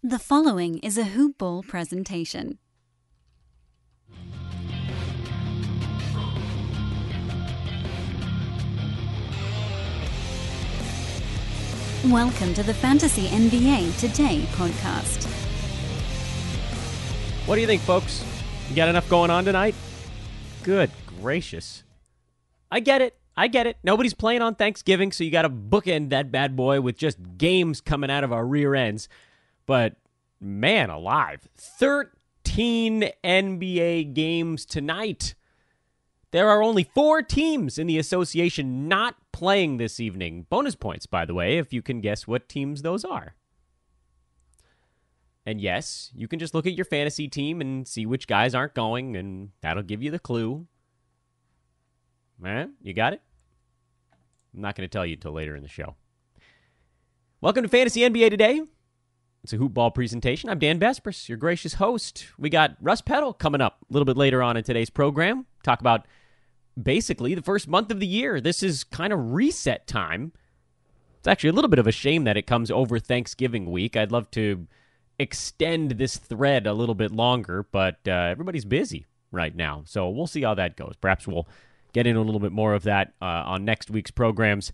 The following is a Hoop Ball presentation. Welcome to the Fantasy NBA Today podcast. What do you think, folks? You got enough going on tonight? Good gracious. I get it. Nobody's playing on Thanksgiving, so you got to bookend that bad boy with just games coming out of our rear ends. But, man alive, 13 NBA games tonight. There are only 4 teams in the association not playing this evening. Bonus points, by the way, if you can guess what teams those are. And yes, you can just look at your fantasy team and see which guys aren't going, and that'll give you the clue. You got it? I'm not going to tell you until later in the show. Welcome to Fantasy NBA Today. It's a hoop ball presentation. I'm Dan Besbris, your gracious host. We got Russ Peddle coming up a little bit later on in today's program. Talk about basically the first month of the year. This is kind of reset time. It's actually a little bit of a shame that it comes over Thanksgiving week. I'd love to extend this thread a little bit longer, but everybody's busy right now. So we'll see how that goes. Perhaps we'll get into a little bit more of that on next week's programs.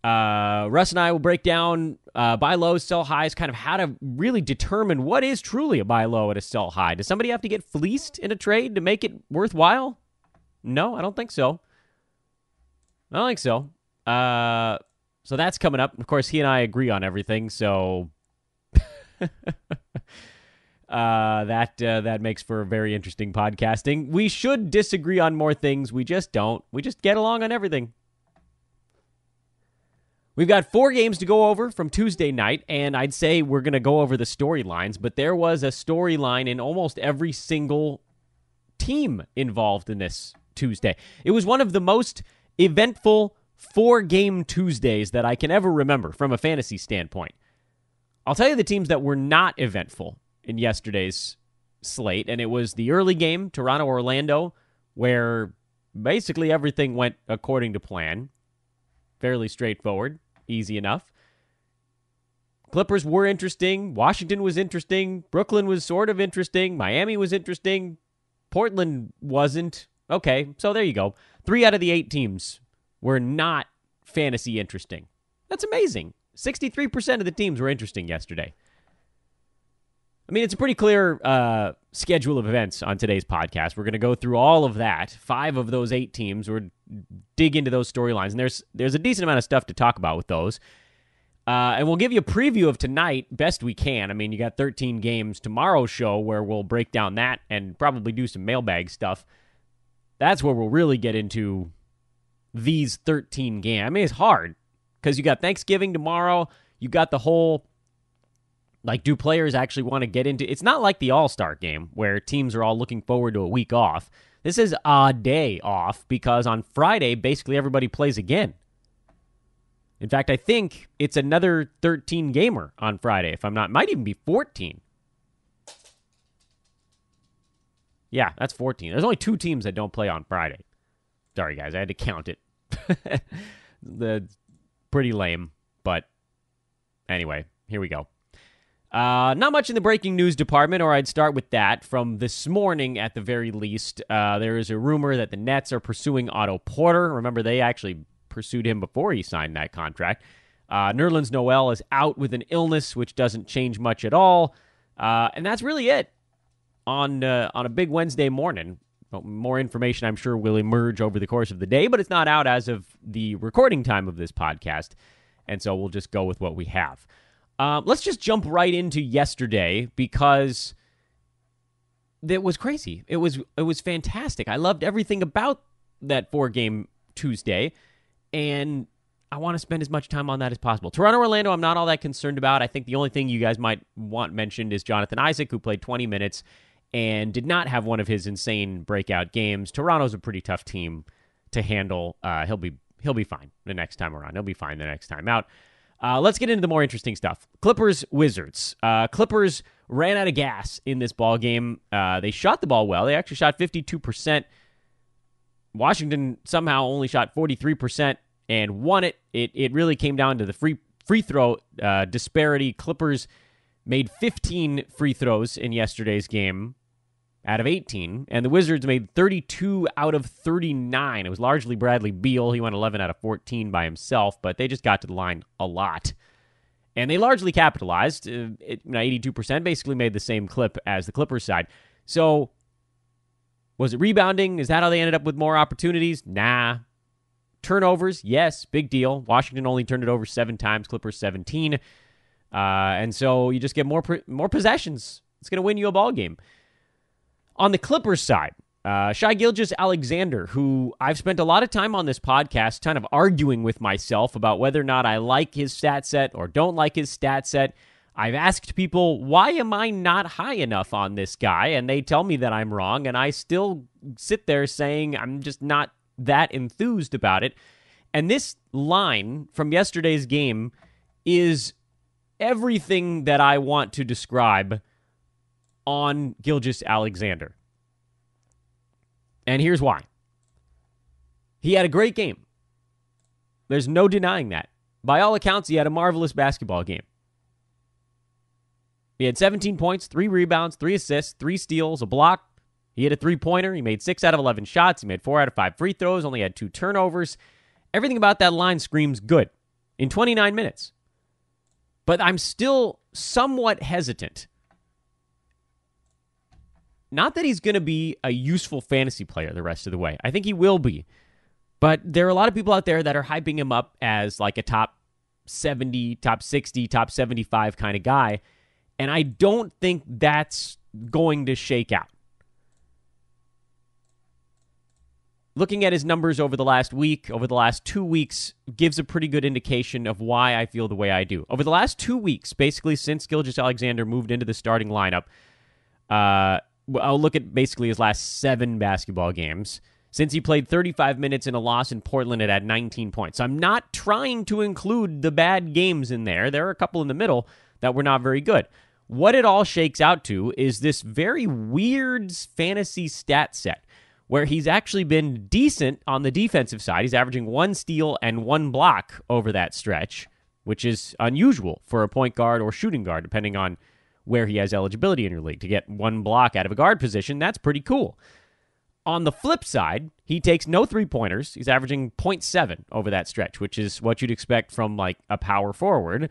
Russ and I will break down buy lows, sell highs, kind of how to really determine what is truly a buy low and a sell high. Does somebody have to get fleeced in a trade to make it worthwhile? No, I don't think so. So that's coming up. Of course, he and I agree on everything, so that makes for very interesting podcasting. We should disagree on more things. We just don't. We just get along on everything. We've got 4 games to go over from Tuesday night, and I'd say we're going to go over the storylines, but there was a storyline in almost every single team involved in this Tuesday. It was one of the most eventful 4-game Tuesdays that I can ever remember from a fantasy standpoint. I'll tell you the teams that were not eventful in yesterday's slate, and it was the early game, Toronto-Orlando, where basically everything went according to plan. Fairly straightforward, easy enough. Clippers were interesting. Washington was interesting. Brooklyn was sort of interesting. Miami was interesting. Portland wasn't. Okay, so there you go. 3 out of the 8 teams were not fantasy interesting. That's amazing. 63% of the teams were interesting yesterday. I mean, it's a pretty clear schedule of events on today's podcast. We're going to go through all of that. 5 of those 8 teams. We're dig into those storylines, and there's a decent amount of stuff to talk about with those. And we'll give you a preview of tonight best we can. I mean, you got 13 games. Tomorrow's show where we'll break down that and probably do some mailbag stuff. That's where we'll really get into these 13 games. I mean, it's hard because you got Thanksgiving tomorrow. You got the whole, do players actually want to get into... It's not like the All-Star game where teams are all looking forward to a week off. This is a day off because on Friday, basically everybody plays again. In fact, I think it's another 13-gamer on Friday, if I'm not... Might even be 14. Yeah, that's 14. There's only 2 teams that don't play on Friday. Sorry, guys, I had to count it. Pretty lame, but anyway, here we go. Not much in the breaking news department, or I'd start with that. From this morning, at the very least, there is a rumor that the Nets are pursuing Otto Porter. Remember, they actually pursued him before he signed that contract. Nerlens Noel is out with an illness, which doesn't change much at all. And that's really it on a big Wednesday morning. More information, I'm sure, will emerge over the course of the day, but it's not out as of the recording time of this podcast, and so we'll just go with what we have. Let's just jump right into yesterday because it was crazy. It was fantastic. I loved everything about that 4-game Tuesday, and I want to spend as much time on that as possible. Toronto-Orlando, I'm not all that concerned about. I think the only thing you guys might want mentioned is Jonathan Isaac, who played 20 minutes and did not have one of his insane breakout games. Toronto's a pretty tough team to handle. He'll be fine the next time around. He'll be fine the next time out. Let's get into the more interesting stuff. Clippers-Wizards. Clippers ran out of gas in this ball game. They shot the ball well. They actually shot 52%. Washington somehow only shot 43% and won it. It really came down to the free throw disparity. Clippers made 15 free throws in yesterday's game out of 18, and the Wizards made 32 out of 39. It was largely Bradley Beal. He went 11 out of 14 by himself, but they just got to the line a lot. And they largely capitalized. 82% basically made the same clip as the Clippers side. So, was it rebounding? Is that how they ended up with more opportunities? Nah. Turnovers? Yes, big deal. Washington only turned it over 7 times, Clippers 17. And so you just get more possessions. It's going to win you a ball game. On the Clippers side, Shai Gilgeous-Alexander, who I've spent a lot of time on this podcast kind of arguing with myself about whether or not I like his stat set or don't like his stat set. I've asked people, why am I not high enough on this guy? And they tell me that I'm wrong, and I still sit there saying I'm just not that enthused about it. And this line from yesterday's game is everything that I want to describe on Gilgeous-Alexander. And here's why. He had a great game. There's no denying that. By all accounts, he had a marvelous basketball game. He had 17 points, 3 rebounds, 3 assists, 3 steals, a block. He hit a three-pointer. He made 6 out of 11 shots. He made 4 out of 5 free throws, only had 2 turnovers. Everything about that line screams good in 29 minutes. But I'm still somewhat hesitant. Not that he's going to be a useful fantasy player the rest of the way. I think he will be. But there are a lot of people out there that are hyping him up as like a top 70, top 60, top 75 kind of guy. And I don't think that's going to shake out. Looking at his numbers over the last week, over the last 2 weeks, gives a pretty good indication of why I feel the way I do. Over the last 2 weeks, basically since Gilgeous-Alexander moved into the starting lineup, I'll look at basically his last 7 basketball games. Since he played 35 minutes in a loss in Portland, it had 19 points. I'm not trying to include the bad games in there. There are a couple in the middle that were not very good. What it all shakes out to is this very weird fantasy stat set where he's actually been decent on the defensive side. He's averaging 1 steal and 1 block over that stretch, which is unusual for a point guard or shooting guard, depending on where he has eligibility in your league. To get 1 block out of a guard position, that's pretty cool. On the flip side, he takes no three-pointers. He's averaging 0.7 over that stretch, which is what you'd expect from like a power forward.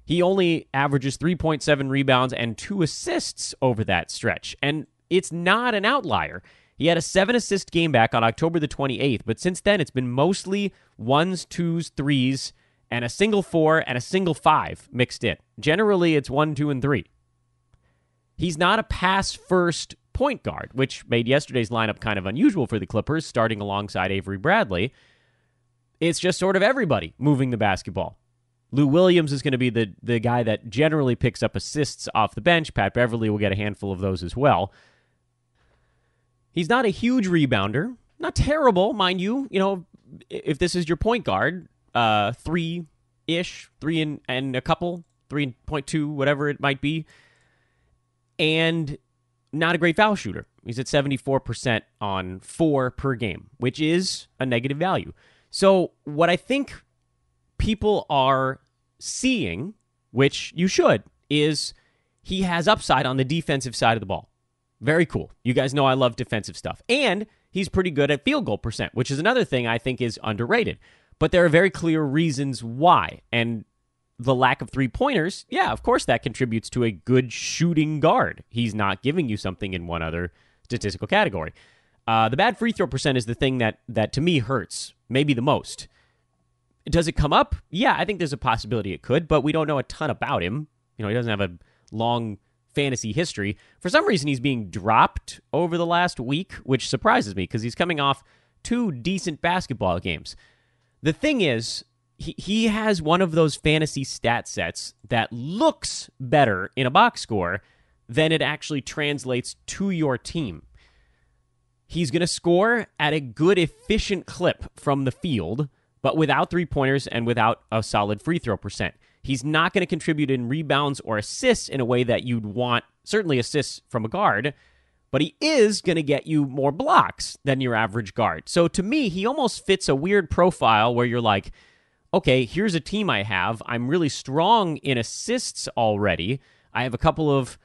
He only averages 3.7 rebounds and 2 assists over that stretch. And it's not an outlier. He had a 7-assist game back on October the 28th, but since then it's been mostly 1s, 2s, 3s, and a single 4 and a single 5 mixed in. Generally, it's 1, 2, and 3. He's not a pass-first point guard, which made yesterday's lineup kind of unusual for the Clippers, starting alongside Avery Bradley. It's just sort of everybody moving the basketball. Lou Williams is going to be the guy that generally picks up assists off the bench. Pat Beverly will get a handful of those as well. He's not a huge rebounder. Not terrible, mind you. You know, if this is your point guard, 3-ish, 3 and a couple, 3.2, whatever it might be. And not a great foul shooter. He's at 74% on 4 per game, which is a negative value. So what I think people are seeing, which you should, is he has upside on the defensive side of the ball. Very cool. You guys know I love defensive stuff. And he's pretty good at field goal percent, which is another thing I think is underrated. But there are very clear reasons why. And the lack of three-pointers, yeah, of course that contributes to a good shooting guard. He's not giving you something in one other statistical category. The bad free throw percent is the thing that to me hurts, maybe the most. Does it come up? Yeah, I think there's a possibility it could, but we don't know a ton about him. You know, he doesn't have a long fantasy history. For some reason, he's being dropped over the last week, which surprises me because he's coming off 2 decent basketball games. The thing is, he has one of those fantasy stat sets that looks better in a box score than it actually translates to your team. He's going to score at a good, efficient clip from the field, but without three-pointers and without a solid free throw percent. He's not going to contribute in rebounds or assists in a way that you'd want, certainly assists from a guard, but he is going to get you more blocks than your average guard. So to me, he almost fits a weird profile where you're like, okay, here's a team I have. I'm really strong in assists already. I have a couple of,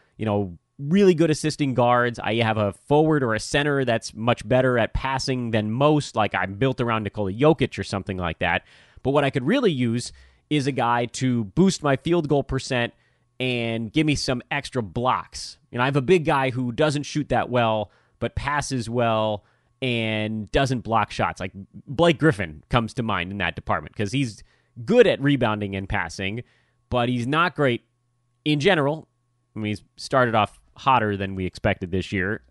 really good assisting guards. I have a forward or a center that's much better at passing than most, like I'm built around Nikola Jokic or something like that. But what I could really use is a guy to boost my field goal percent and give me some extra blocks. I have a big guy who doesn't shoot that well, but passes well and doesn't block shots. Like Blake Griffin comes to mind in that department because he's good at rebounding and passing, but he's not great in general. He's started off hotter than we expected this year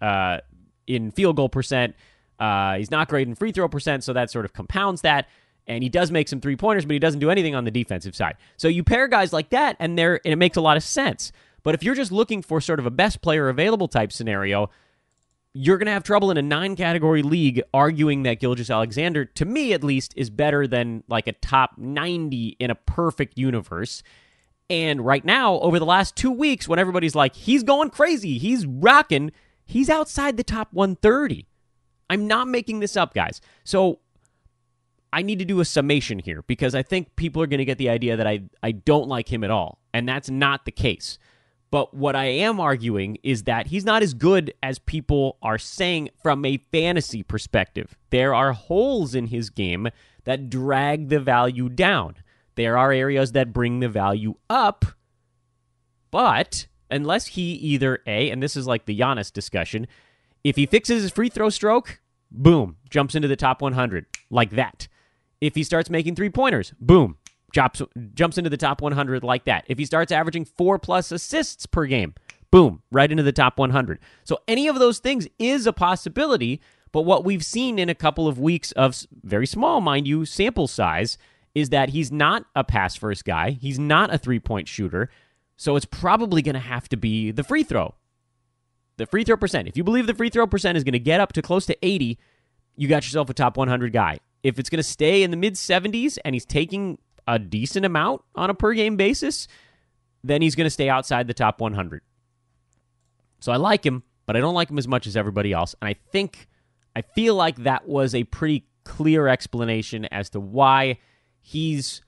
in field goal percent. He's not great in free throw percent, so that sort of compounds that. And he does make some three-pointers, but he doesn't do anything on the defensive side. So you pair guys like that, and it makes a lot of sense. But if you're just looking for sort of a best player available type scenario, you're going to have trouble in a 9-category league arguing that Gilgeous-Alexander, to me at least, is better than like a top 90 in a perfect universe. And right now, over the last 2 weeks, when everybody's like, he's going crazy, he's rocking, he's outside the top 130. I'm not making this up, guys. So I need to do a summation here because I think people are going to get the idea that I don't like him at all. And that's not the case. But what I am arguing is that he's not as good as people are saying from a fantasy perspective. There are holes in his game that drag the value down. There are areas that bring the value up, but unless he either and this is like the Giannis discussion, if he fixes his free throw stroke, boom, jumps into the top 100, like that. If he starts making three-pointers, boom, jumps into the top 100 like that. If he starts averaging 4+ assists per game, boom, right into the top 100. So any of those things is a possibility, but what we've seen in a couple of weeks of very small, mind you, sample size, is that he's not a pass-first guy. He's not a three-point shooter. So it's probably going to have to be the free throw. The free throw percent. If you believe the free throw percent is going to get up to close to 80, you got yourself a top 100 guy. If it's going to stay in the mid-70s and he's taking a decent amount on a per-game basis, then he's going to stay outside the top 100. So I like him, but I don't like him as much as everybody else. And I feel like that was a pretty clear explanation as to why he's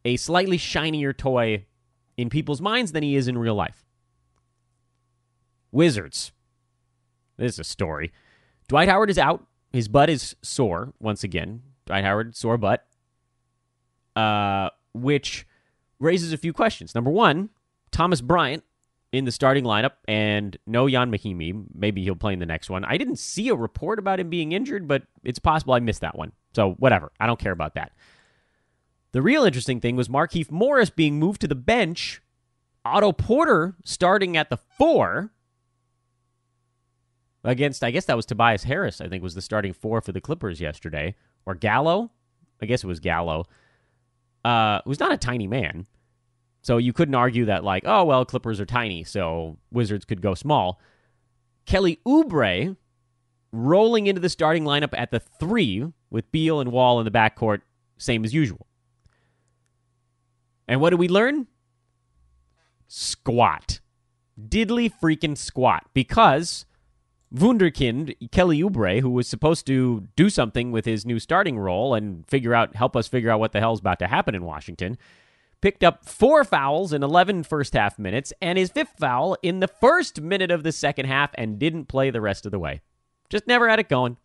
a slightly shinier toy in people's minds than he is in real life. Wizards. This is a story. Dwight Howard is out. His butt is sore, once again. Dwight Howard, sore butt. Which raises a few questions. Number one, Thomas Bryant in the starting lineup, and no Jan Mahimi. Maybe he'll play in the next one. I didn't see a report about him being injured, but it's possible I missed that one. So whatever. I don't care about that. The real interesting thing was Markieff Morris being moved to the bench, Otto Porter starting at the 4 against, I guess that was Tobias Harris, I think was the starting 4 for the Clippers yesterday. Or Gallo? I guess it was Gallo. Who's not a tiny man. So you couldn't argue that like, oh, well, Clippers are tiny, so Wizards could go small. Kelly Oubre rolling into the starting lineup at the 3 with Beal and Wall in the backcourt, same as usual. And what did we learn? Squat. Diddly freaking squat. Because Wunderkind, Kelly Oubre, who was supposed to do something with his new starting role and help us figure out what the hell's about to happen in Washington, picked up 4 fouls in 11 first-half minutes and his 5th foul in the first minute of the second half and didn't play the rest of the way. Just never had it going.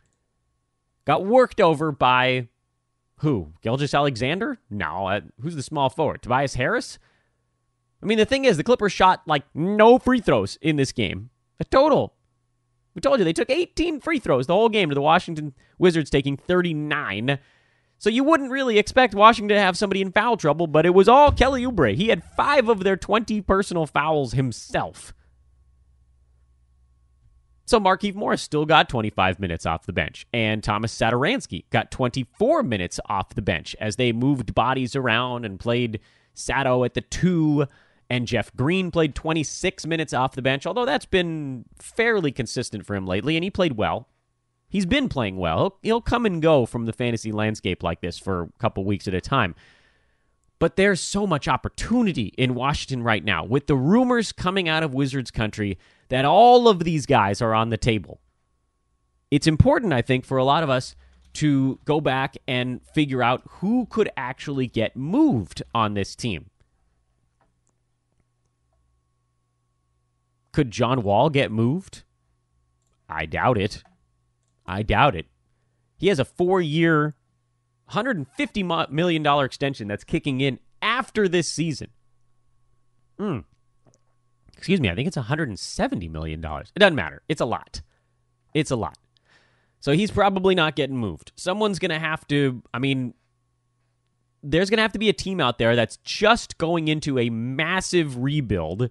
Got worked over by who? Gilgeous-Alexander? No. Who's the small forward? Tobias Harris? I mean, the thing is, the Clippers shot like no free throws in this game. A total. We told you, they took 18 free throws the whole game to the Washington Wizards taking 39. So you wouldn't really expect Washington to have somebody in foul trouble, but it was all Kelly Oubre. He had 5 of their 20 personal fouls himself. So Markieff Morris still got 25 minutes off the bench, and Thomas Satoransky got 24 minutes off the bench as they moved bodies around and played Sato at the 2, and Jeff Green played 26 minutes off the bench, although that's been fairly consistent for him lately, and he played well. He's been playing well. He'll come and go from the fantasy landscape like this for a couple weeks at a time. But there's so much opportunity in Washington right now, with the rumors coming out of Wizards country that all of these guys are on the table. It's important, I think, for a lot of us to go back and figure out who could actually get moved on this team. Could John Wall get moved? I doubt it. He has a 4-year, $150 million extension that's kicking in after this season. Excuse me, I think it's $170 million. It doesn't matter. It's a lot. So he's probably not getting moved. Someone's going to have to, there's going to have to be a team out there that's just going into a massive rebuild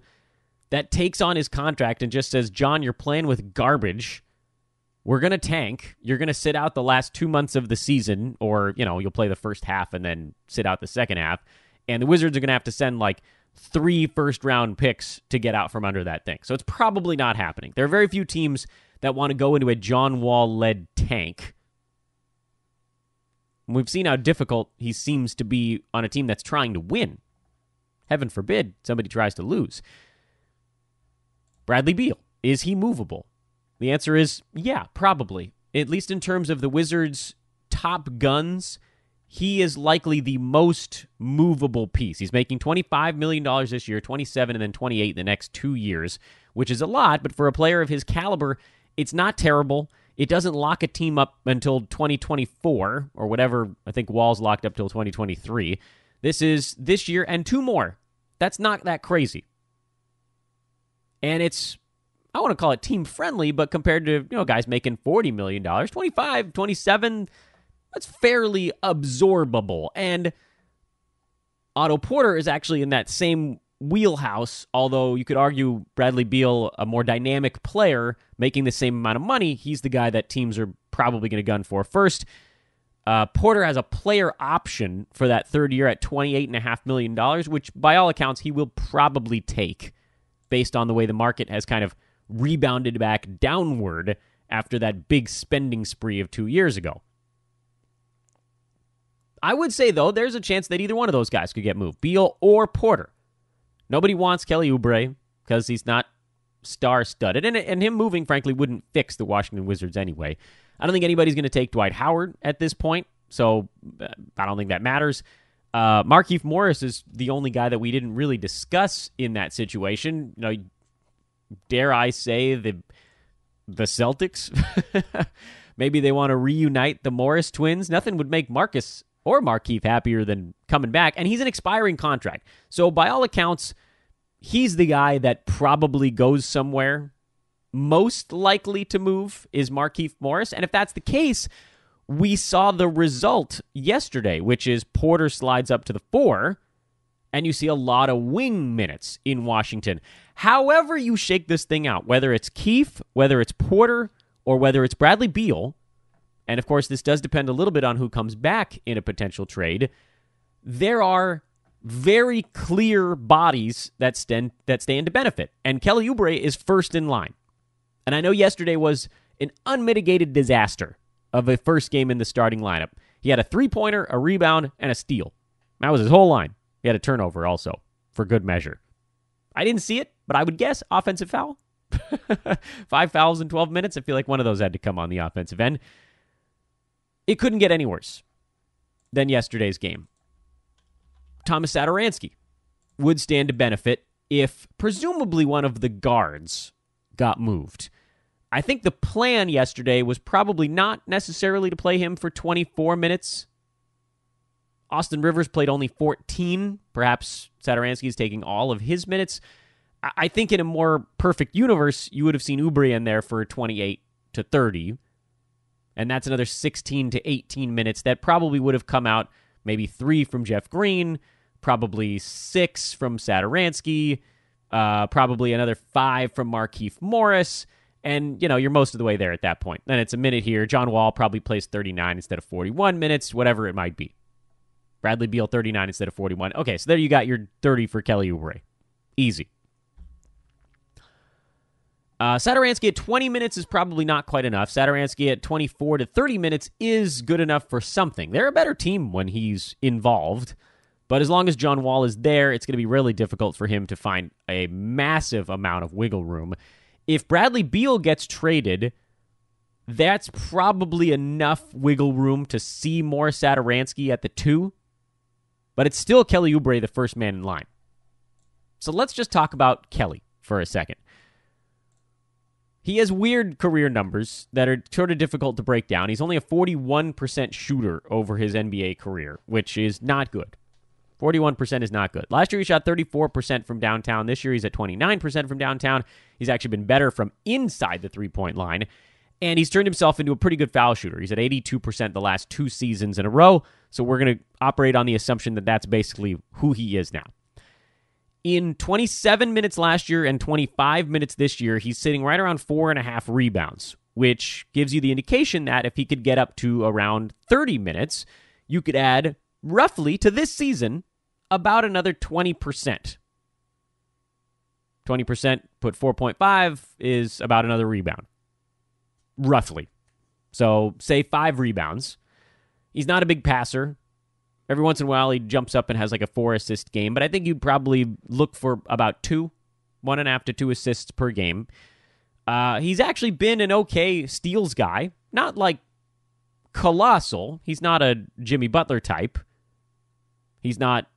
that takes on his contract and just says, John, you're playing with garbage. We're going to tank. You're going to sit out the last 2 months of the season, or, you'll play the first half and then sit out the second half. And the Wizards are going to have to send 3 first-round picks to get out from under that thing. So it's probably not happening. There are very few teams that want to go into a John Wall-led tank. We've seen how difficult he seems to be on a team that's trying to win. Heaven forbid somebody tries to lose. Bradley Beal, is he movable? The answer is, yeah, probably. At least in terms of the Wizards' top guns, he is likely the most movable piece. He's making $25 million this year, $27 and then $28 the next 2 years, which is a lot, but for a player of his caliber, it's not terrible. It doesn't lock a team up until 2024, or whatever. I think Wall's locked up till 2023. This is this year and 2 more. That's not that crazy. And it's, I want to call it team-friendly, but compared to, guys making $40 million, 25, 27, that's fairly absorbable. And Otto Porter is actually in that same wheelhouse, although you could argue Bradley Beal, a more dynamic player, making the same amount of money, he's the guy that teams are probably going to gun for first. Porter has a player option for that third year at $28.5 million, which by all accounts he will probably take based on the way the market has kind of rebounded back downward after that big spending spree of 2 years ago. I would say, though, there's a chance that either one of those guys could get moved, Beal or Porter. Nobody wants Kelly Oubre because he's not star-studded, and him moving, frankly, wouldn't fix the Washington Wizards anyway. I don't think anybody's going to take Dwight Howard at this point, so I don't think that matters. Markieff Morris is the only guy that we didn't really discuss in that situation. Dare I say the Celtics? Maybe they want to reunite the Morris twins. Nothing would make Marcus or Markieff happier than coming back, and he's an expiring contract. So by all accounts, he's the guy that probably goes somewhere. Most likely to move is Markieff Morris, and if that's the case, we saw the result yesterday, which is Porter slides up to the 4, and you see a lot of wing minutes in Washington. However you shake this thing out, whether it's Keefe, whether it's Porter, or whether it's Bradley Beal, and of course this does depend a little bit on who comes back in a potential trade, there are very clear bodies that stand to benefit, and Kelly Oubre is first in line. And I know yesterday was an unmitigated disaster of a first game in the starting lineup. He had a 3-pointer, a rebound, and a steal. That was his whole line. He had a turnover also, for good measure. I didn't see it, but I would guess offensive foul. 5 fouls in 12 minutes. I feel like one of those had to come on the offensive end. It couldn't get any worse than yesterday's game. Thomas Satoransky would stand to benefit if presumably one of the guards got moved. I think the plan yesterday was probably not necessarily to play him for 24 minutes. Austin Rivers played only 14. Perhaps Satoransky is taking all of his minutes. I think in a more perfect universe, you would have seen Oubre in there for 28 to 30. And that's another 16 to 18 minutes that probably would have come out maybe 3 from Jeff Green, probably 6 from Satoransky, probably another 5 from Markieff Morris. And, you're most of the way there at that point. Then it's a minute here. John Wall probably plays 39 instead of 41 minutes, whatever it might be. Bradley Beal, 39 instead of 41. Okay, so there you got your 30 for Kelly Oubre. Easy. Satoransky at 20 minutes is probably not quite enough. Satoransky at 24 to 30 minutes is good enough for something. They're a better team when he's involved. But as long as John Wall is there, it's going to be really difficult for him to find a massive amount of wiggle room. If Bradley Beal gets traded, that's probably enough wiggle room to see more Satoransky at the 2. But it's still Kelly Oubre, the first man in line. So let's just talk about Kelly for a second. He has weird career numbers that are sort of difficult to break down. He's only a 41% shooter over his NBA career, which is not good. 41% is not good. Last year, he shot 34% from downtown. This year, he's at 29% from downtown. He's actually been better from inside the three-point line. And he's turned himself into a pretty good foul shooter. He's at 82% the last 2 seasons in a row. So we're going to operate on the assumption that that's basically who he is now. In 27 minutes last year and 25 minutes this year, he's sitting right around 4.5 rebounds, which gives you the indication that if he could get up to around 30 minutes, you could add roughly to this season about another 20%. 20% put 4.5 is about another rebound. Roughly. So say 5 rebounds. He's not a big passer. Every once in a while he jumps up and has like a 4-assist game, but I think you'd probably look for about 1.5 to 2 assists per game. He's actually been an okay steals guy. Not like colossal. He's not a Jimmy Butler type. He's not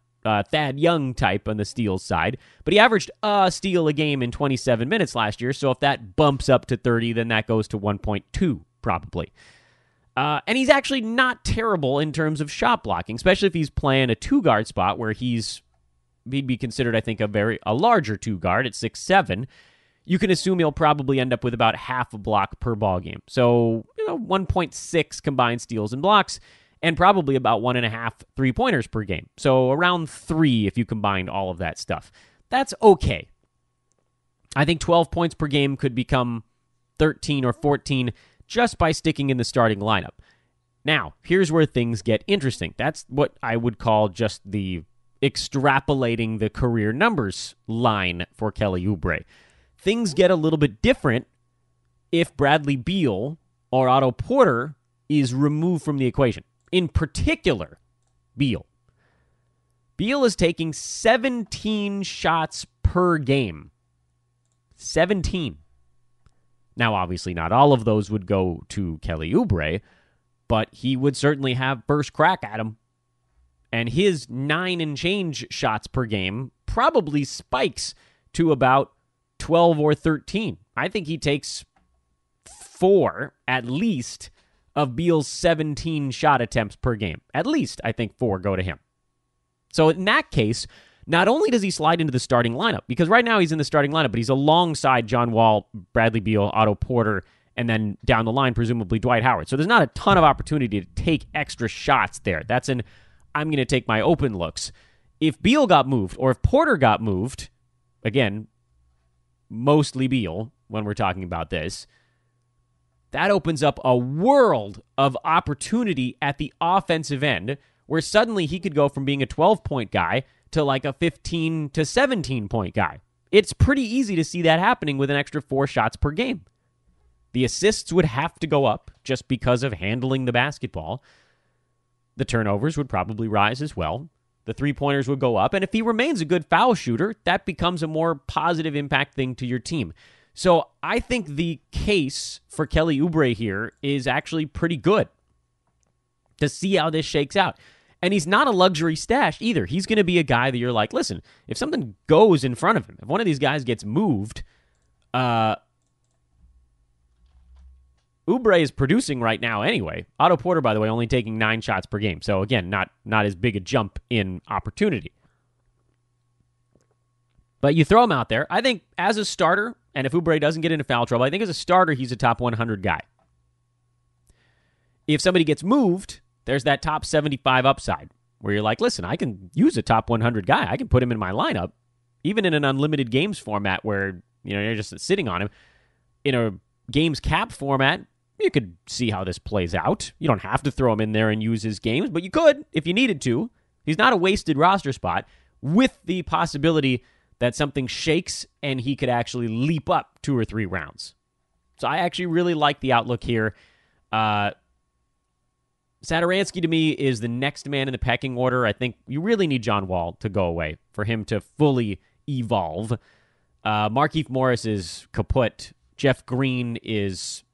Thad Young type on the steals side, but he averaged a steal a game in 27 minutes last year, so if that bumps up to 30, then that goes to 1.2 probably. And he's actually not terrible in terms of shot blocking, especially if he's playing a 2-guard spot where he'd be considered, I think, a larger 2-guard at 6'7". You can assume he'll probably end up with about half a block per ball game. So, 1.6 combined steals and blocks, and probably about 1.5 3-pointers per game. So around 3 if you combine all of that stuff. That's okay. I think 12 points per game could become 13 or 14 just by sticking in the starting lineup. Now, here's where things get interesting. That's what I would call just the extrapolating the career numbers line for Kelly Oubre. Things get a little bit different if Bradley Beal or Otto Porter is removed from the equation. In particular, Beal. Beal is taking 17 shots per game. 17. Now, obviously, not all of those would go to Kelly Oubre, but he would certainly have first crack at him. And his 9 and change shots per game probably spikes to about 12 or 13. I think he takes 4, at least, of Beal's 17 shot attempts per game. At least, I think 4 go to him. So in that case, not only does he slide into the starting lineup, because right now he's in the starting lineup, but he's alongside John Wall, Bradley Beal, Otto Porter, and then down the line, presumably Dwight Howard. So there's not a ton of opportunity to take extra shots there. That's I'm going to take my open looks. If Beal got moved, or if Porter got moved, again, mostly Beal when we're talking about this, that opens up a world of opportunity at the offensive end where suddenly he could go from being a 12-point guy to like a 15 to 17-point guy. It's pretty easy to see that happening with an extra 4 shots per game. The assists would have to go up just because of handling the basketball. The turnovers would probably rise as well. The 3-pointers would go up. And if he remains a good foul shooter, that becomes a more positive impact thing to your team. So I think the case for Kelly Oubre here is actually pretty good to see how this shakes out. And he's not a luxury stash either. He's going to be a guy that you're like, listen, if something goes in front of him, if one of these guys gets moved, Oubre is producing right now anyway. Otto Porter, by the way, only taking 9 shots per game. So again, not as big a jump in opportunity. But you throw him out there. I think as a starter, and if Oubre doesn't get into foul trouble, I think as a starter, he's a top 100 guy. If somebody gets moved, there's that top 75 upside where you're like, listen, I can use a top 100 guy. I can put him in my lineup, even in an unlimited games format where you're just sitting on him. In a games cap format, you could see how this plays out. You don't have to throw him in there and use his games, but you could if you needed to. He's not a wasted roster spot with the possibility that something shakes and he could actually leap up 2 or 3 rounds. So I actually really like the outlook here. Satoransky, to me, is the next man in the pecking order. I think you really need John Wall to go away for him to fully evolve. Markieff Morris is kaput. Jeff Green is,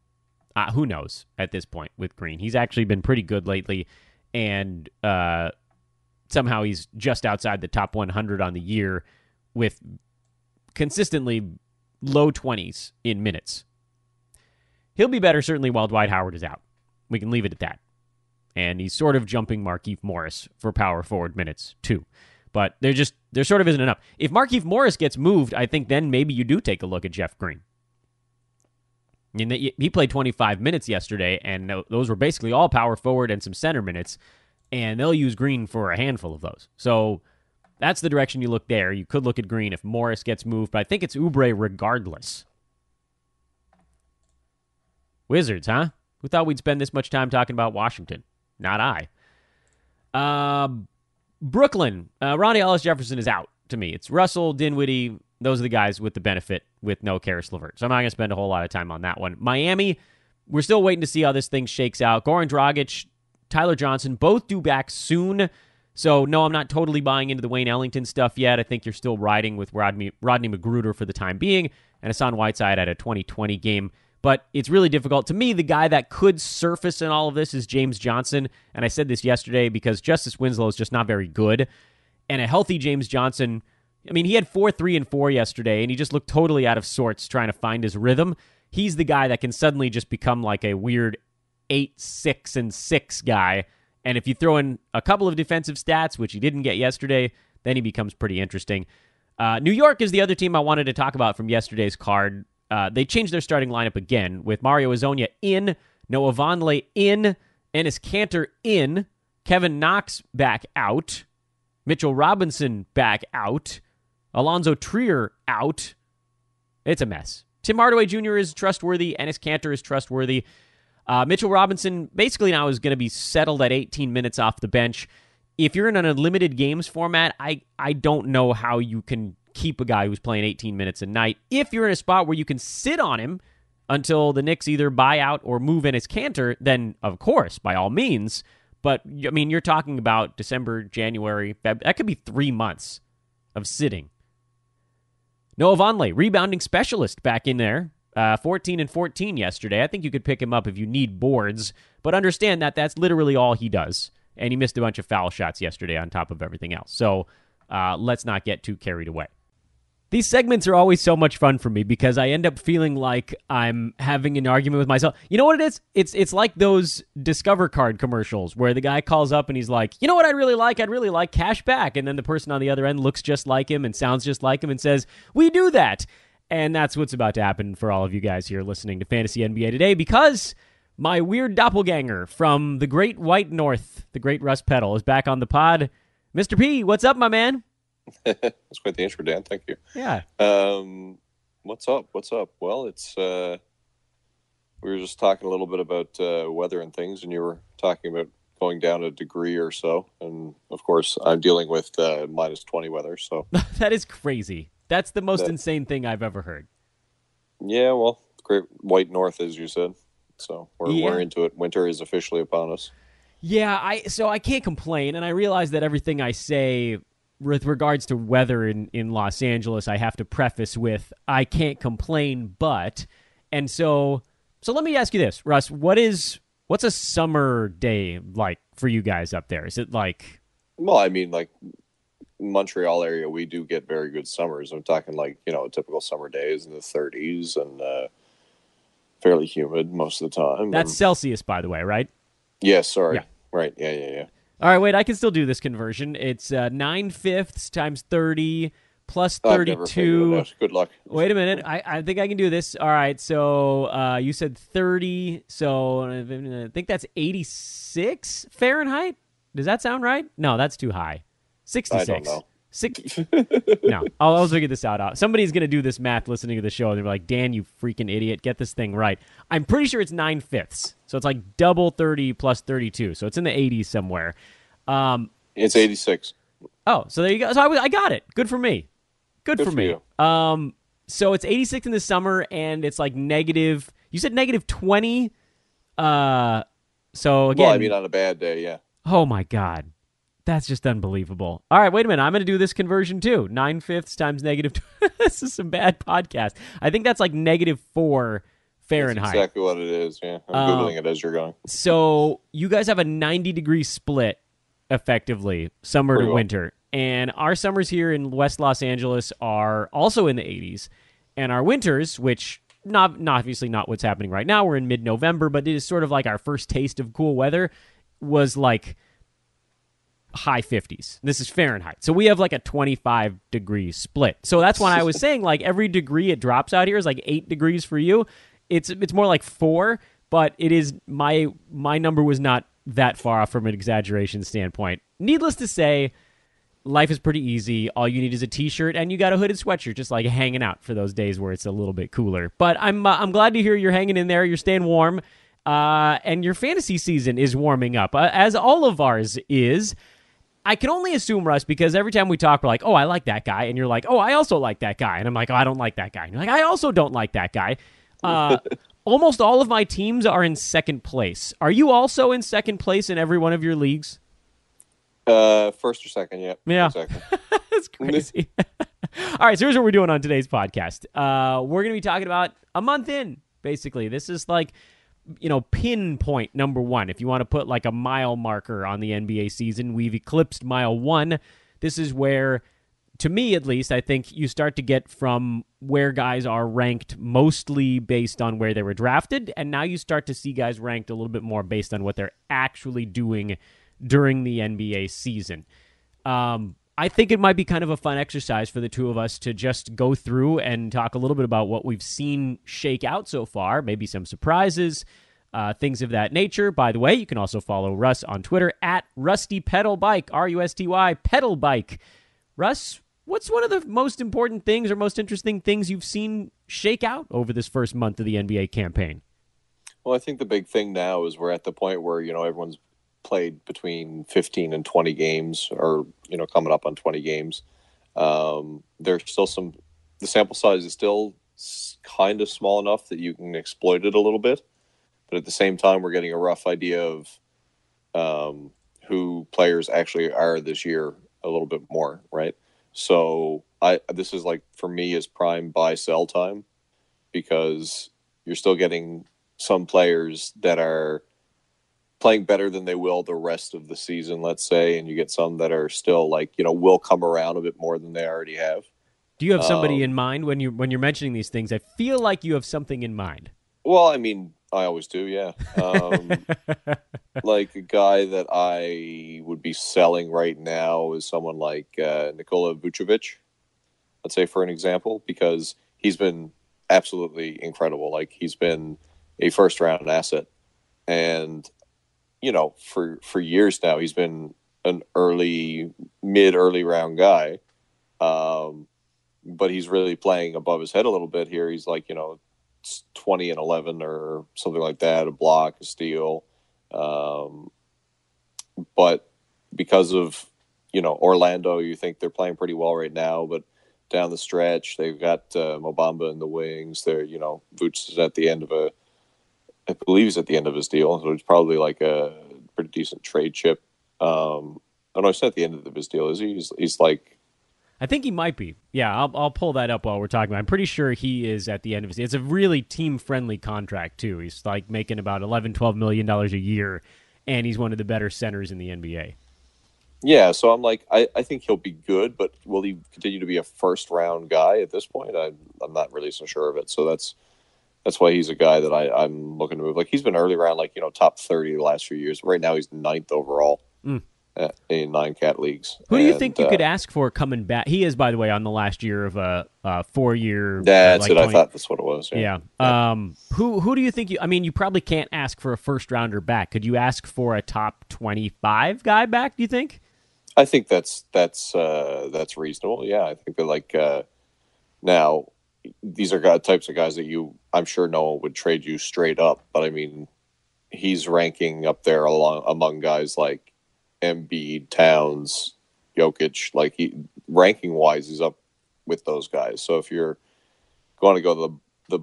who knows at this point with Green. He's actually been pretty good lately, and somehow he's just outside the top 100 on the year with consistently low 20s in minutes. He'll be better certainly while Dwight Howard is out. We can leave it at that. And he's sort of jumping Markieff Morris for power forward minutes, too. But there sort of isn't enough. If Markieff Morris gets moved, I think then maybe you do take a look at Jeff Green. He played 25 minutes yesterday, and those were basically all power forward and some center minutes, and they'll use Green for a handful of those. So that's the direction you look there. You could look at Green if Morris gets moved, but I think it's Oubre regardless. Wizards, huh? Who thought we'd spend this much time talking about Washington? Not I. Brooklyn, Ronnie Ellis-Jefferson is out to me. It's Russell, Dinwiddie. Those are the guys with the benefit with no Karis LeVert. So I'm not going to spend a whole lot of time on that one. Miami, we're still waiting to see how this thing shakes out. Goran Dragic, Tyler Johnson, both due back soon. So, no, I'm not totally buying into the Wayne Ellington stuff yet. I think you're still riding with Rodney Magruder for the time being, and Hassan Whiteside at a 2020 game. But it's really difficult. To me, the guy that could surface in all of this is James Johnson. And I said this yesterday because Justice Winslow is just not very good. And a healthy James Johnson, I mean, he had 4, 3, and 4 yesterday, and he just looked totally out of sorts trying to find his rhythm. He's the guy that can suddenly just become like a weird 8, 6, and 6 guy. And if you throw in a couple of defensive stats, which he didn't get yesterday, then he becomes pretty interesting. New York is the other team I wanted to talk about from yesterday's card. They changed their starting lineup again with Mario Hezonja in, Noah Vonleh in, Enes Kanter in, Kevin Knox back out, Mitchell Robinson back out, Alonzo Trier out. It's a mess. Tim Hardaway Jr. is trustworthy. Enes Kanter is trustworthy. Mitchell Robinson basically now is going to be settled at 18 minutes off the bench. If you're in an unlimited games format, I don't know how you can keep a guy who's playing 18 minutes a night. If you're in a spot where you can sit on him until the Knicks either buy out or move Enes Kanter, then of course, by all means. But, I mean, you're talking about December, January, Feb. That could be 3 months of sitting. Noah Vonleh, rebounding specialist back in there. 14 and 14 yesterday. I think you could pick him up if you need boards, but understand that that's literally all he does. And he missed a bunch of foul shots yesterday on top of everything else. So let's not get too carried away. These segments are always so much fun for me because I end up feeling like I'm having an argument with myself. You know what it is? It's like those Discover Card commercials where the guy calls up and he's like, you know what I'd really like? I'd really like cash back. And then the person on the other end looks just like him and sounds just like him and says, we do that. And that's what's about to happen for all of you guys here listening to Fantasy NBA Today because my weird doppelganger from the great white north, the great Russ Peddle, is back on the pod. Mr. P, what's up, my man? That's quite the intro, Dan. Thank you. Yeah. What's up? Well, it's we were just talking a little bit about weather and things, and you were talking about going down a degree or so. And, of course, I'm dealing with minus 20 weather. So that is crazy. That's the most insane thing I've ever heard. Yeah, well, great white north, as you said. So we're into it. Winter is officially upon us. Yeah, I can't complain, and I realize that everything I say with regards to weather in Los Angeles, I have to preface with, I can't complain, but... And so let me ask you this, Russ. What's a summer day like for you guys up there? Is it like... Well, I mean, like, Montreal area, we do get very good summers. I'm talking like, a typical summer days in the 30s and fairly humid most of the time. That's Celsius, by the way, right? Yes, sorry. Yeah. Right, yeah. All right, wait, I can still do this conversion. It's 9/5 times 30 plus 32. Good luck. Wait a minute. I think I can do this. All right, so you said 30, so I think that's 86 Fahrenheit? Does that sound right? No, that's too high. 66. I don't know. No, I'll figure this out. Somebody's going to do this math listening to the show, and they're like, Dan, you freaking idiot, get this thing right. I'm pretty sure it's 9/5. So it's like double 30 plus 32. So it's in the 80s somewhere. It's 86. Oh, so there you go. So I got it. Good for me. Good for me. You. So it's 86 in the summer, and it's like negative. You said negative 20. So again. Well, I mean, on a bad day, yeah. Oh, my God. That's just unbelievable. All right, wait a minute. I'm going to do this conversion too. 9/5 times negative. This is some bad podcast. I think that's like -4 Fahrenheit. That's exactly what it is, yeah. I'm Googling it as you're going. So you guys have a 90-degree split, effectively, summer to winter. And our summers here in West Los Angeles are also in the 80s. And our winters, which not obviously not what's happening right now. We're in mid-November, but it is sort of like our first taste of cool weather was like high 50s. This is Fahrenheit. So we have like a 25-degree split. So that's when I was saying like every degree it drops out here is like 8 degrees for you. It's more like 4, but it is my number was not that far off from an exaggeration standpoint. Needless to say, life is pretty easy. All you need is a t-shirt and you got a hooded sweatshirt, just like hanging out for those days where it's a little bit cooler. But I'm glad to hear you're hanging in there. You're staying warm, and your fantasy season is warming up, as all of ours is. I can only assume, Russ, because every time we talk, we're like, oh, I like that guy. And you're like, oh, I also like that guy. And I'm like, oh, I don't like that guy. And you're like, I also don't like that guy. Almost all of my teams are in second place. Are you also in second place in every one of your leagues? First or second, yeah. Second. That's crazy. All right, so here's what we're doing on today's podcast. We're going to be talking about a month in, basically. This is like, pinpoint number 1. If you want to put like a mile marker on the NBA season, we've eclipsed mile 1. This is where, to me at least, I think you start to get from where guys are ranked mostly based on where they were drafted, and now you start to see guys ranked a little bit more based on what they're actually doing during the NBA season. I think it might be kind of a fun exercise for the two of us to just go through and talk a little bit about what we've seen shake out so far, maybe some surprises, things of that nature. By the way, you can also follow Russ on Twitter at Rusty Pedal Bike, RUSTY Pedal Bike. Russ, what's one of the most important things or most interesting things you've seen shake out over this first month of the NBA campaign? Well, I think the big thing now is we're at the point where, everyone's played between 15 and 20 games or, coming up on 20 games. There's still the sample size is still kind of small enough that you can exploit it a little bit. But at the same time, we're getting a rough idea of who players actually are this year a little bit more, right? So this is like, for me, is prime buy-sell time, because you're still getting some players that are playing better than they will the rest of the season, let's say, and you get some that are still like, will come around a bit more than they already have. Do you have somebody in mind when you're mentioning these things? I feel like you have something in mind. Well, I mean, I always do, yeah. Like a guy that I would be selling right now is someone like Nikola Vucevic, let's say, for an example, because he's been absolutely incredible. Like, he's been a first-round asset. And, for years now, he's been an early round guy. But he's really playing above his head a little bit here. He's like, 20 and 11 or something like that, a block, a steal. But because of, Orlando, you think they're playing pretty well right now, but down the stretch, they've got Mobamba in the wings. They're, Vooch is at the end of I believe he's at the end of his deal, so it's probably like a pretty decent trade chip. Oh no, he's not at the end of his deal, is he? He's like, I think he might be. Yeah, I'll pull that up while we're talking. I'm pretty sure he is at the end of his. It's a really team-friendly contract, too. He's like making about $11-12 million a year, and he's one of the better centers in the NBA. Yeah, so I'm like, I think he'll be good, but will he continue to be a first-round guy at this point? I'm not really so sure of it. So that's why he's a guy that I'm looking to move. Like, he's been early round, like, top 30 the last few years. Right now, he's 9th overall. In 9-cat leagues. Who do you think you could ask for coming back? He is, by the way, on the last year of a 4-year. That's it. 20... I thought that's what it was. Yeah. Who do you think you probably can't ask for a first rounder back. Could you ask for a top 25 guy back, do you think? I think that's reasonable. Yeah. I think that now these are types of guys that I'm sure no one would trade you straight up, but I mean, he's ranking up there among guys like Embiid, Towns, Jokic. Like, ranking wise, he's up with those guys. So if you're going to go the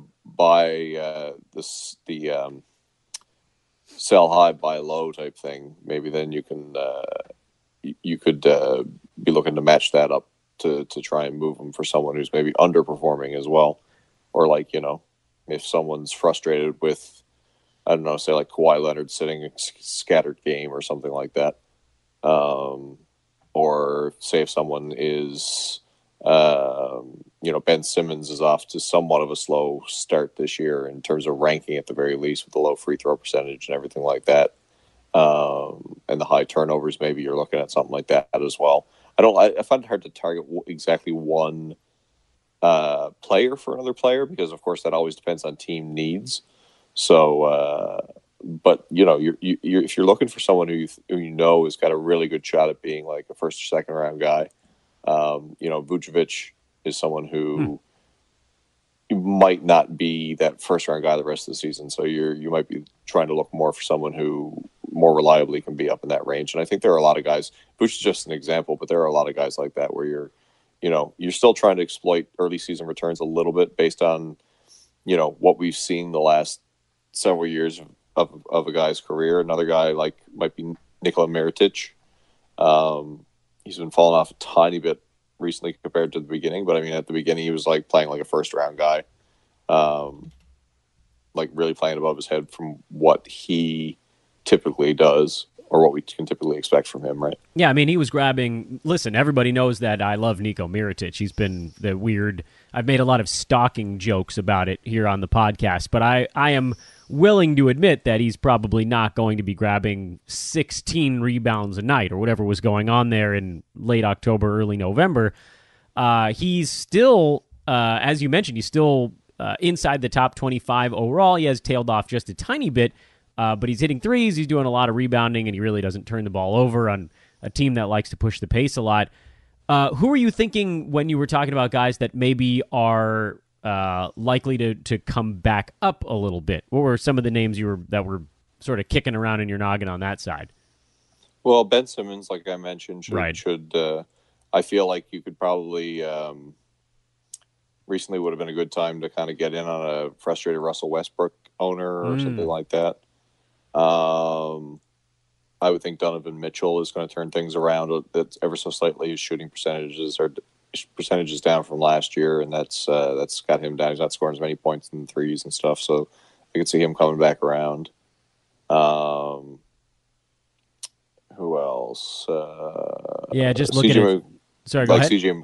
sell high, buy low type thing, maybe then you can you could be looking to match that up to try and move him for someone who's maybe underperforming as well, or like, if someone's frustrated with, I don't know, say like Kawhi Leonard sitting a scattered game or something like that. Or say if someone is Ben Simmons is off to somewhat of a slow start this year in terms of ranking at the very least, with the low free throw percentage and everything like that. And the high turnovers, maybe you're looking at something like that as well. I find it hard to target exactly one player for another player, because of course that always depends on team needs. So, but if you're looking for someone who you know has got a really good shot at being like a first or second round guy, Vucevic is someone who might not be that first round guy the rest of the season. So you might be trying to look more for someone who more reliably can be up in that range. And I think there are a lot of guys, which is just an example, but there are a lot of guys like that where you're still trying to exploit early season returns a little bit based on, what we've seen the last several years of a guy's career. Another guy might be Nikola Mirotic. He's been falling off a tiny bit recently compared to the beginning, but I mean, at the beginning he was playing like a first round guy, really playing above his head from what he typically does, or what we can typically expect from him, right? Yeah, I mean, he was grabbing... Listen, everybody knows that I love Niko Mirotic. He's been the weird... I've made a lot of stalking jokes about it here on the podcast, but I am willing to admit that he's probably not going to be grabbing 16 rebounds a night or whatever was going on there in late October, early November. He's still, as you mentioned, he's still inside the top 25 overall. He has tailed off just a tiny bit, but he's hitting threes, he's doing a lot of rebounding, and he really doesn't turn the ball over on a team that likes to push the pace a lot. Who are you thinking when you were talking about guys that maybe are likely to come back up a little bit? What were some of the names that were sort of kicking around in your noggin on that side? Well, Ben Simmons, like I mentioned, should I feel like you could probably recently would have been a good time to kind of get in on a frustrated Russell Westbrook owner or something like that. I would think Donovan Mitchell is going to turn things around. That's ever so slightly. His shooting percentages down from last year, and that's got him down. He's not scoring as many points in threes and stuff, so I could see him coming back around. Who else? Just looking at... Sorry, go ahead. CJ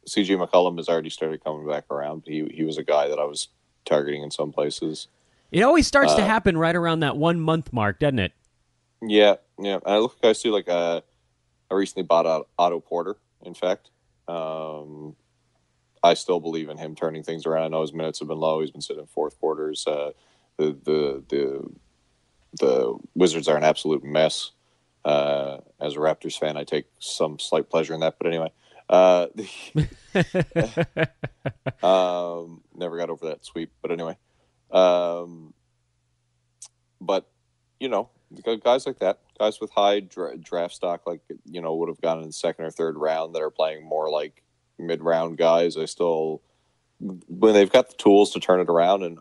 McCollum has already started coming back around. He was a guy that I was targeting in some places. It always starts to happen right around that 1 month mark, doesn't it? Yeah. And I look at guys too, I recently bought out Otto Porter, in fact. I still believe in him turning things around. I know his minutes have been low. He's been sitting in fourth quarters. The Wizards are an absolute mess. As a Raptors fan, I take some slight pleasure in that. But anyway, never got over that sweep. But anyway, guys like that, guys with high draft stock, would have gone in the second or third round, that are playing more like mid-round guys. When they've got the tools to turn it around, and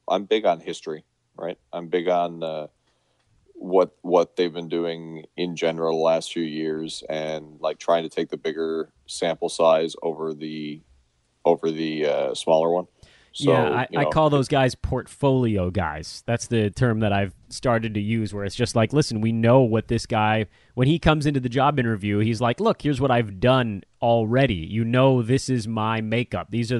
I'm big on history, right? I'm big on what they've been doing in general the last few years, and trying to take the bigger sample size over the smaller one. So, I call those guys portfolio guys. That's the term that I've started to use, where it's just listen, we know what this guy, when he comes into the job interview, he's like, look, here's what I've done already. This is my makeup. This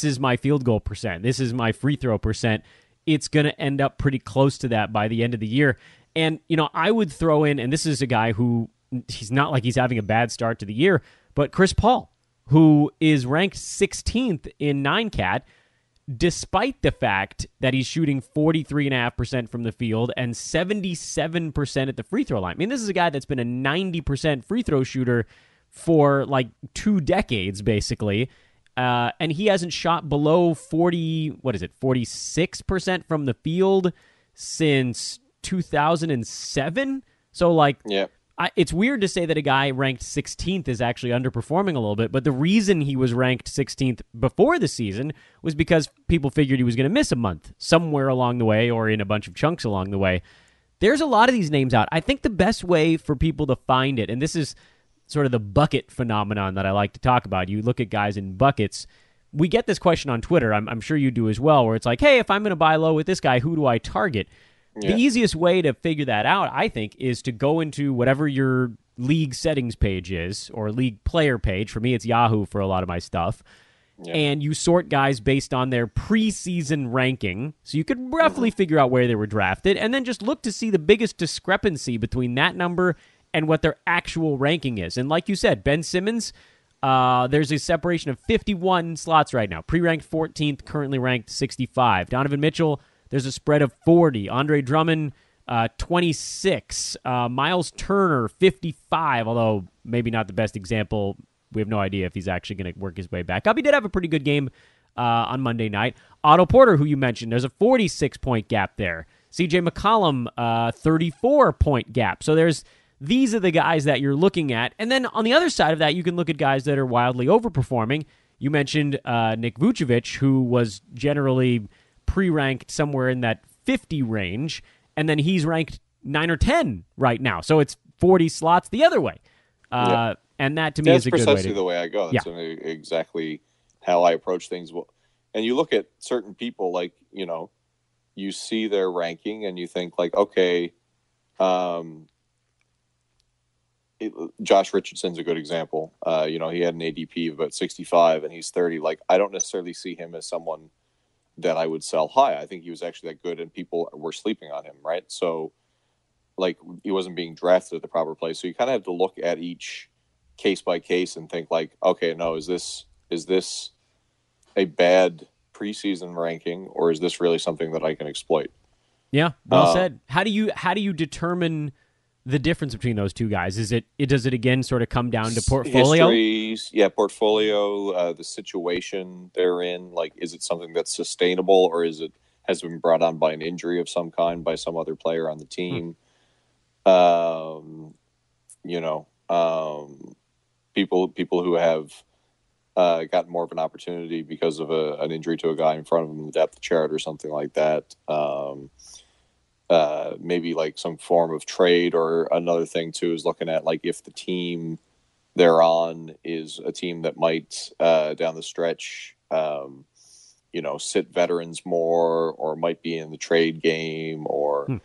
is my field goal percent. This is my free throw percent. It's going to end up pretty close to that by the end of the year. And, I would throw in, and this is a guy who, he's not like he's having a bad start to the year, but Chris Paul, who is ranked 16th in 9CAT, despite the fact that he's shooting 43.5% from the field and 77% at the free throw line. I mean, this is a guy that's been a 90% free throw shooter for 2 decades, basically. And he hasn't shot below 46% from the field since 2007. So, yeah. It's weird to say that a guy ranked 16th is actually underperforming a little bit, but the reason he was ranked 16th before the season was because people figured he was going to miss a month somewhere along the way, or in a bunch of chunks along the way. There's a lot of these names out. I think the best way for people to find it, and this is sort of the bucket phenomenon that I like to talk about. You look at guys in buckets. We get this question on Twitter. I'm sure you do as well, where it's like, hey, if I'm going to buy low with this guy, who do I target? Yeah. The easiest way to figure that out, I think, is to go into whatever your league settings page is, or league player page. For me, it's Yahoo for a lot of my stuff. and you sort guys based on their preseason ranking, so you could roughly figure out where they were drafted, and then just look to see the biggest discrepancy between that number and what their actual ranking is. And like you said, Ben Simmons, there's a separation of 51 slots right now. Pre-ranked 14th, currently ranked 65. Donovan Mitchell, there's a spread of 40. Andre Drummond, 26. Miles Turner, 55, although maybe not the best example. We have no idea if he's actually going to work his way back up. He did have a pretty good game on Monday night. Otto Porter, who you mentioned, there's a 46-point gap there. CJ McCollum, 34-point gap. So these are the guys that you're looking at. And then on the other side of that, you can look at guys that are wildly overperforming. You mentioned Nick Vucevic, who was generally pre-ranked somewhere in that 50 range, and then he's ranked 9 or 10 right now. So it's 40 slots the other way. And that, to me, is a good way. That's precisely the way I go. That's exactly how I approach things. And you look at certain people, like, you see their ranking and you think, like, okay, Josh Richardson's a good example. He had an ADP of about 65 and he's 30. Like, I don't necessarily see him as someone that I would sell high. I think he was actually that good and people were sleeping on him, right? So, like, he wasn't being drafted at the proper place. So you kind of have to look at each case by case and think, like, okay, no, is this a bad preseason ranking, or is this really something that I can exploit? Yeah, well said. How do you determine the difference between those two guys? Does it again sort of come down to portfolio? Histories, portfolio, the situation they're in. Like, is it something that's sustainable, or has it been brought on by an injury of some kind by some other player on the team? People who have gotten more of an opportunity because of an injury to a guy in front of them in the depth chart or something like that. Maybe like some form of trade, or another thing too is looking at, like, if the team they're on is a team that might down the stretch, sit veterans more, or might be in the trade game, or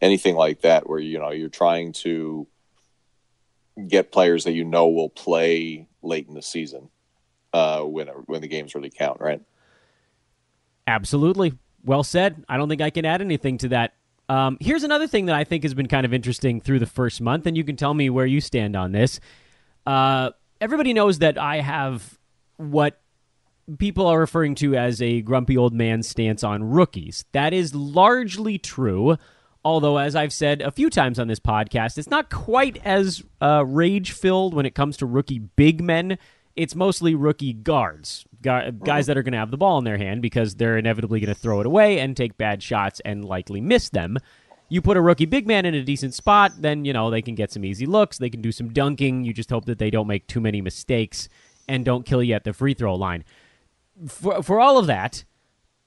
anything like that, where you're trying to get players that will play late in the season when the games really count, right? Absolutely. Well said. I don't think I can add anything to that. Here's another thing that I think has been kind of interesting through the first month, and you can tell me where you stand on this. Everybody knows that I have what people are referring to as a grumpy old man stance on rookies. That is largely true, although, as I've said a few times on this podcast, it's not quite as rage-filled when it comes to rookie big men. It's mostly rookie guards, guys that are going to have the ball in their hand because they're inevitably going to throw it away and take bad shots and likely miss them. You put a rookie big man in a decent spot, then, they can get some easy looks. They can do some dunking. You just hope that they don't make too many mistakes and don't kill you at the free throw line. For all of that,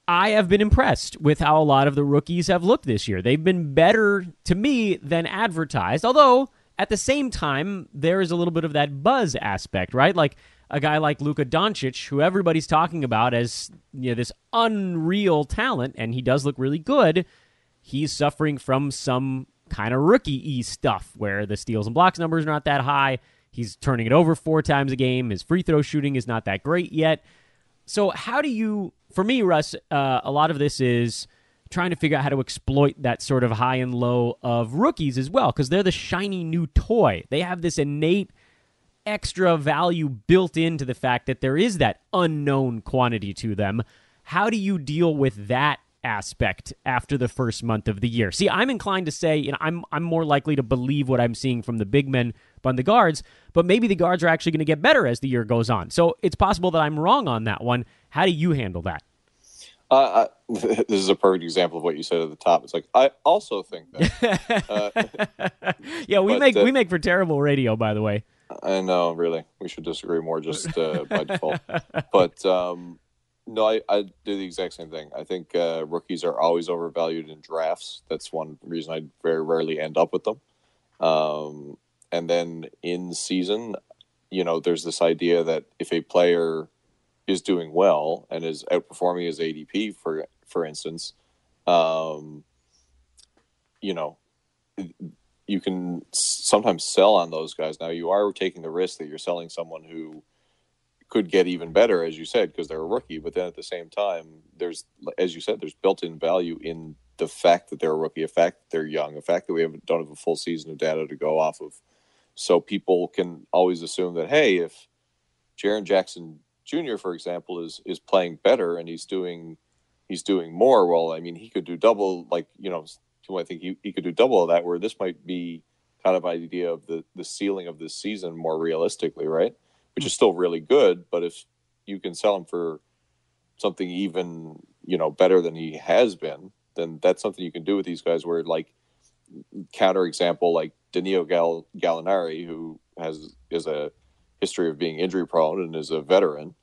I have been impressed with how a lot of the rookies have looked this year. They've been better to me than advertised, although at the same time, there is a little bit of that buzz aspect, right? Like a guy like Luka Doncic, who everybody's talking about as this unreal talent, and he does look really good. He's suffering from some kind of rookie-y stuff where the steals and blocks numbers are not that high. He's turning it over 4 times a game. His free throw shooting is not that great yet. So how do you, for me, Russ, a lot of this is trying to figure out how to exploit that sort of high and low of rookies as well, because they're the shiny new toy. They have this innate extra value built into the fact that there is that unknown quantity to them. How do you deal with that aspect after the first month of the year? See, I'm inclined to say, I'm more likely to believe what I'm seeing from the big men on the guards, but maybe the guards are actually going to get better as the year goes on. So it's possible that I'm wrong on that one. How do you handle that? This is a perfect example of what you said at the top. It's like, I also think that. Yeah, we make for terrible radio, by the way. I know, really. We should disagree more just by default. But no, I do the exact same thing. I think rookies are always overvalued in drafts. That's one reason I very rarely end up with them. And then in season, there's this idea that if a player is doing well and is outperforming his ADP, for instance, you can sometimes sell on those guys. Now, you are taking the risk that you're selling someone who could get even better, as you said, because they're a rookie. But then at the same time, as you said, there's built-in value in the fact that they're a rookie, the fact that they're young, the fact that we don't have a full season of data to go off of. So people can always assume that, hey, if Jaren Jackson Jr., for example, is playing better and he's doing more, well, I mean, he could do double, like, I think he could do double of that, where this might be kind of idea of the ceiling of this season more realistically, right? Which is still really good, but if you can sell him for something even, better than he has been, then that's something you can do with these guys where, like, counter example, like Danilo Gallinari, who is a history of being injury prone and is a veteran,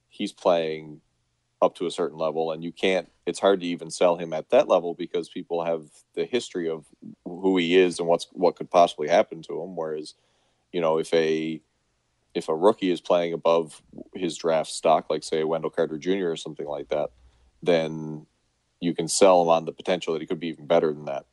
he's playing up to a certain level, and it's hard to even sell him at that level because people have the history of who he is and what could possibly happen to him. Whereas, if a rookie is playing above his draft stock, like say Wendell Carter Jr. or something like that, then you can sell him on the potential that he could be even better than that.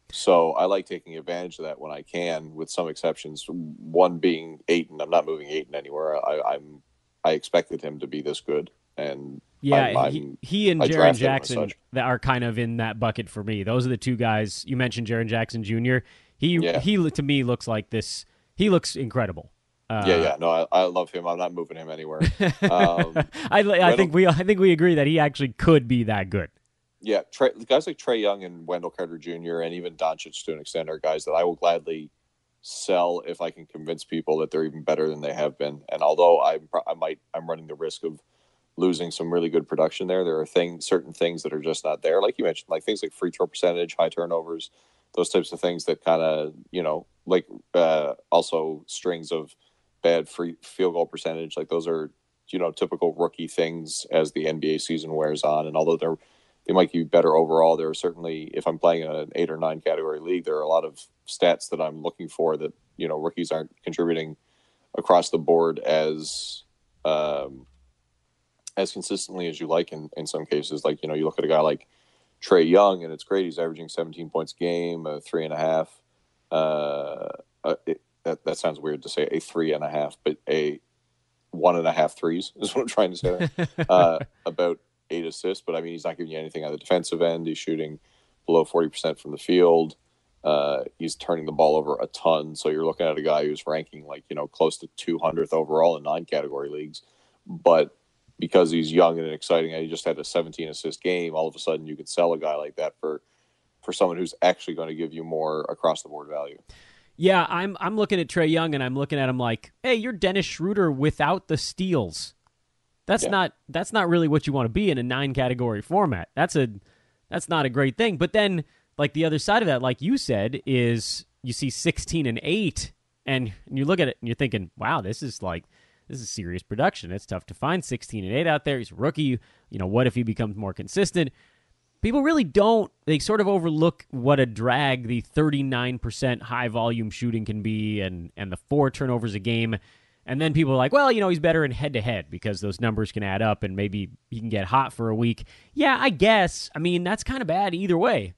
So I like taking advantage of that when I can, with some exceptions. One being Ayton. I'm not moving Ayton anywhere. I expected him to be this good, and yeah, he and Jaren Jackson that are kind of in that bucket for me. Those are the two guys you mentioned. Jaren Jackson Jr. He to me looks like this. He looks incredible. No, I love him. I'm not moving him anywhere. I think we agree that he actually could be that good. Yeah, guys like Trae Young and Wendell Carter Jr. and even Doncic to an extent are guys that I will gladly sell if I can convince people that they're even better than they have been. And although I'm running the risk of losing some really good production there are certain things that are just not there, like you mentioned, like things like free throw percentage, high turnovers, those types of things that kind of also strings of bad free field goal percentage, like those are typical rookie things as the NBA season wears on. And although they might be better overall, there are certainly, if I'm playing in an 8 or 9 category league, there are a lot of stats that I'm looking for that rookies aren't contributing across the board as consistently as you like in some cases. Like, you look at a guy like Trae Young, and it's great. He's averaging 17 points a game, 3.5. That sounds weird to say a 3.5, but a 1.5 threes is what I'm trying to say there. About 8 assists, but I mean, he's not giving you anything on the defensive end. He's shooting below 40% from the field. He's turning the ball over a ton. So you're looking at a guy who's ranking close to 200th overall in 9 category leagues. But because he's young and exciting, and he just had a 17 assist game, all of a sudden you could sell a guy like that for someone who's actually going to give you more across the board value. Yeah, I'm looking at Trae Young and I'm looking at him like, hey, you're Dennis Schroeder without the steals. That's not really what you want to be in a 9 category format. That's not a great thing. But then, like, the other side of that, like you said, is you see 16 and 8, and you look at it and you're thinking, wow, this is serious production. It's tough to find 16 and 8 out there. He's a rookie. What if he becomes more consistent? People really don't. They sort of overlook what a drag the 39% high volume shooting can be, and the 4 turnovers a game. And then people are like, well, he's better in head-to-head because those numbers can add up and maybe he can get hot for a week. Yeah, I guess. I mean, that's kind of bad either way,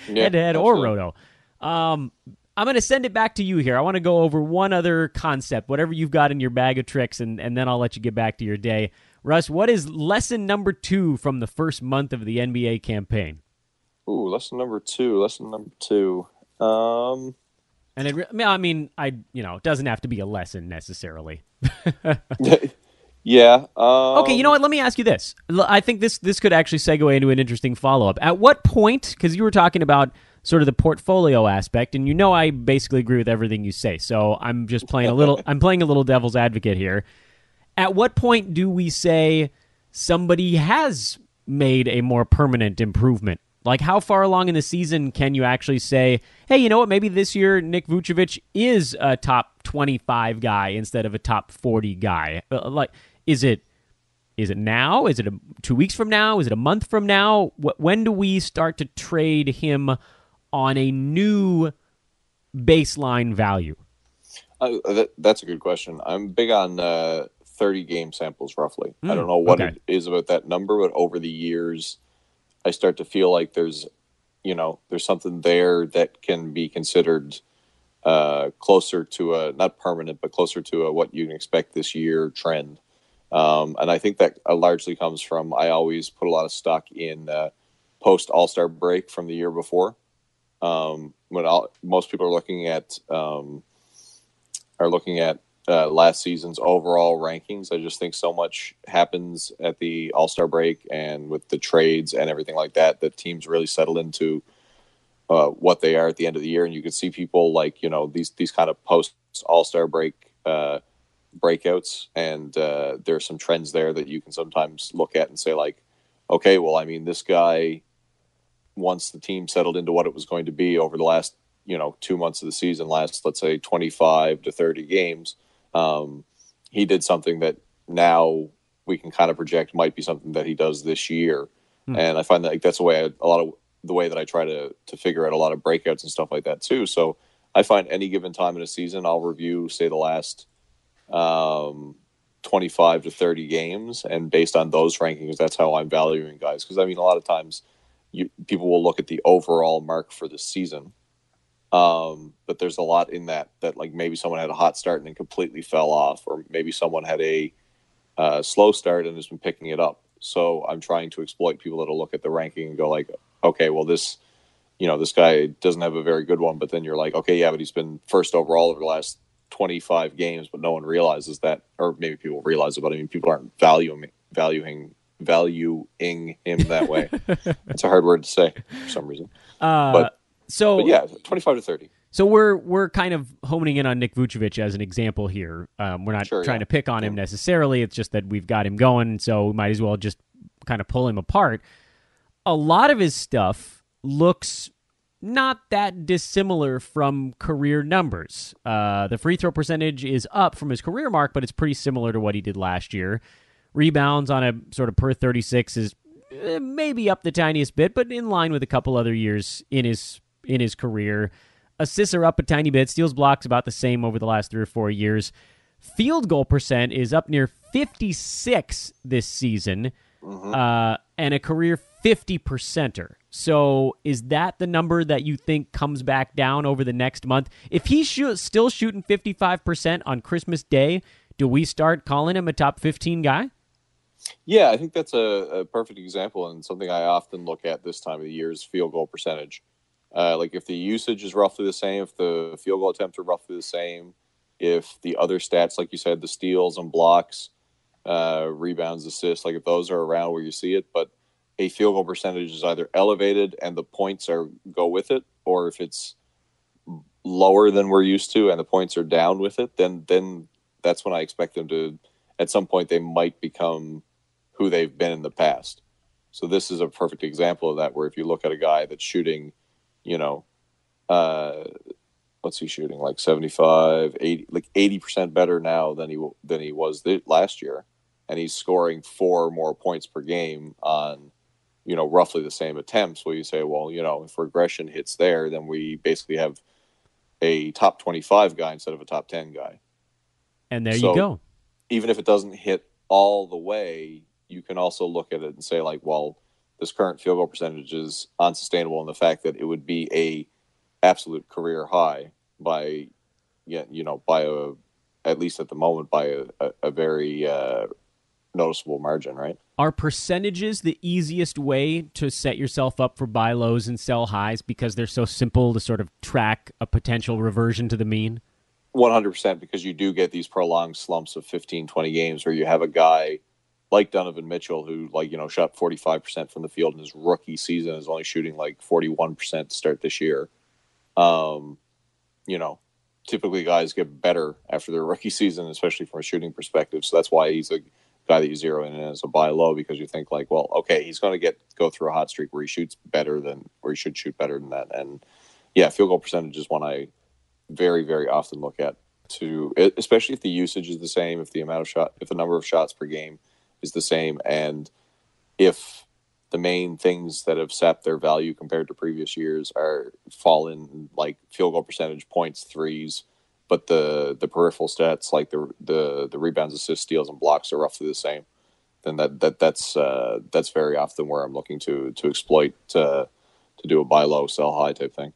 head-to-head or roto. I'm going to send it back to you here. I want to go over one other concept, whatever you've got in your bag of tricks, and then I'll let you get back to your day. Russ, what is lesson number 2 from the first month of the NBA campaign? Ooh, lesson number 2. And it doesn't have to be a lesson necessarily. Yeah. Okay, you know what? Let me ask you this. I think this could actually segue into an interesting follow-up. At what point, because you were talking about sort of the portfolio aspect, and I basically agree with everything you say, so I'm just playing I'm playing a little devil's advocate here. At what point do we say somebody has made a more permanent improvement? Like, how far along in the season can you actually say, hey, you know what, maybe this year Nick Vucevic is a top 25 guy instead of a top 40 guy? Like, is it now? Is it 2 weeks from now? Is it a month from now? When do we start to trade him on a new baseline value? That's a good question. I'm big on 30 game samples, roughly. I don't know what it is about that number, but over the years, I start to feel like there's something there that can be considered closer to a, not permanent, but closer to a, what you can expect this year trend. And I think that largely comes from, I always put a lot of stock in post All-Star break from the year before. Most people are looking at last season's overall rankings. I just think so much happens at the All-Star break and with the trades and everything like that, that teams really settle into what they are at the end of the year. And you can see people like, these kind of post All-Star break breakouts. And there's some trends there that you can sometimes look at and say like, okay, well, I mean, this guy, once the team settled into what it was going to be over the last, 2 months of the season, let's say 25 to 30 games, he did something that now we can kind of project might be something that he does this year. And I find that like, that's the way that I try to figure out a lot of breakouts and stuff like that too. So I find any given time in a season, I'll review, say, the last 25 to 30 games. And based on those rankings, that's how I'm valuing guys. Because, I mean, a lot of times people will look at the overall mark for the season. But there's a lot in that like maybe someone had a hot start and then completely fell off, or maybe someone had a slow start and has been picking it up. So I'm trying to exploit people that'll look at the ranking and go like, okay, well, this guy doesn't have a very good one, but then you're like, okay, yeah, but he's been first overall over the last 25 games, but no one realizes that, or maybe people realize it, but I mean, people aren't valuing him that way. It's a hard word to say for some reason. But yeah, 25 to 30. So we're kind of honing in on Nick Vucevic as an example here. We're not trying to pick on him necessarily. It's just that we've got him going, so we might as well just kind of pull him apart. A lot of his stuff looks not that dissimilar from career numbers. The free throw percentage is up from his career mark, but it's pretty similar to what he did last year. Rebounds on a sort of per 36 is maybe up the tiniest bit, but in line with a couple other years in his career. Assists are up a tiny bit. Steals, blocks about the same over the last 3 or 4 years. Field goal percent is up near 56 this season, and a career 50%er. So is that the number that you think comes back down over the next month? If he's still shooting 55% on Christmas Day, do we start calling him a top 15 guy? Yeah, I think that's a perfect example, and something I often look at this time of the year is field goal percentage. Like if the usage is roughly the same, if the field goal attempts are roughly the same, if the other stats, like you said, the steals and blocks, rebounds, assists, like if those are around where you see it, but a field goal percentage is either elevated and the points go with it, or if it's lower than we're used to and the points are down with it, then that's when I expect them to, at some point, they might become who they've been in the past. So this is a perfect example of that, where if you look at a guy that's shooting, what's he shooting, like 75, 80, like 80% better now than he was last year, and he's scoring 4 more points per game on, roughly the same attempts. Well, you say, well, if regression hits there, then we basically have a top 25 guy instead of a top 10 guy. And there you go. Even if it doesn't hit all the way, you can also look at it and say, like, well, this current field goal percentage is unsustainable in the fact that it would be a absolute career high by at least at the moment, by a very noticeable margin, right? Are percentages the easiest way to set yourself up for buy lows and sell highs because they're so simple to sort of track a potential reversion to the mean? 100%, because you do get these prolonged slumps of 15, 20 games where you have a guy like Donovan Mitchell who, shot 45% from the field in his rookie season, is only shooting like 41% to start this year. Typically guys get better after their rookie season, especially from a shooting perspective. So that's why he's a guy that you zero in as a buy low, because you think like, well, okay, he's going to go through a hot streak where he shoots better than, or he should shoot better than that. And yeah, field goal percentage is one I very, very often look at, especially if the usage is the same, if the number of shots per game is the same, and if the main things that have sapped their value compared to previous years are fallen, like field goal percentage, points, threes, but the peripheral stats like the rebounds, assists, steals, and blocks are roughly the same, then that's very often where I'm looking to exploit to do a buy low, sell high type thing.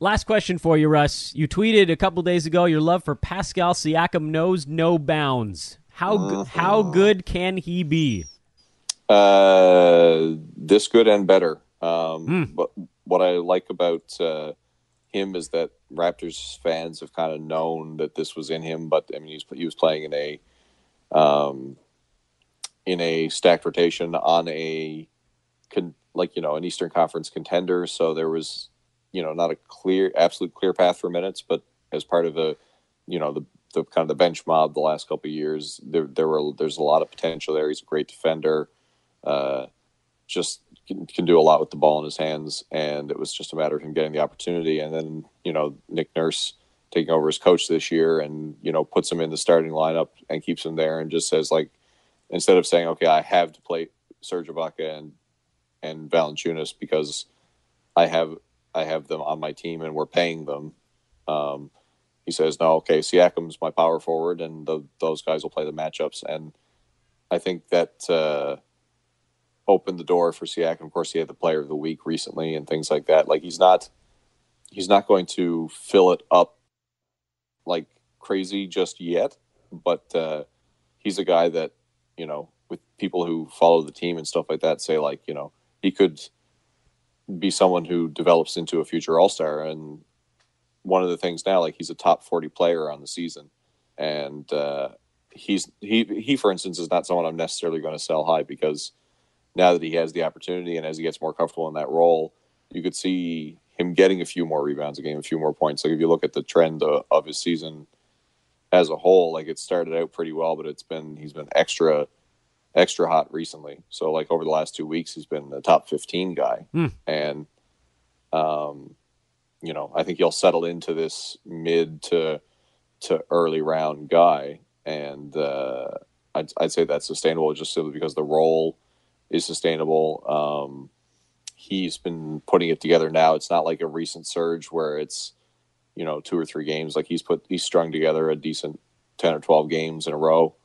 Last question for you, Russ. You tweeted a couple days ago your love for Pascal Siakam knows no bounds. How good can he be? This good and better. But what I like about him is that Raptors fans have kind of known that this was in him. But I mean, he was playing in a stacked rotation on an Eastern Conference contender. So there was, not a absolute clear path for minutes, but as part of the kind of the bench mob the last couple of years, there's a lot of potential there. He's a great defender, just can do a lot with the ball in his hands, and it was just a matter of him getting the opportunity. And then, Nick Nurse taking over as coach this year and, puts him in the starting lineup and keeps him there and just says, like, instead of saying, okay, I have to play Serge Ibaka and Valanciunas because I have them on my team and we're paying them. He says, no, okay, Siakam's my power forward and those guys will play the matchups. And I think that opened the door for Siakam. Of course, he had the player of the week recently and things like that. Like, he's not going to fill it up like crazy just yet, but he's a guy that, with people who follow the team and stuff like that say, like, he could be someone who develops into a future all-star. And one of the things now, like, he's a top 40 player on the season. And he, for instance, is not someone I'm necessarily going to sell high, because now that he has the opportunity and as he gets more comfortable in that role, you could see him getting a few more rebounds a game, a few more points. Like, if you look at the trend of his season as a whole, like, it started out pretty well, but he's been extra hot recently. So, like, over the last 2 weeks, he's been a top 15 guy. And, I think he'll settle into this mid to early round guy. And I'd say that's sustainable just simply because the role is sustainable. He's been putting it together now. It's not like a recent surge where it's, 2 or 3 games. Like, he's strung together a decent 10 or 12 games in a row.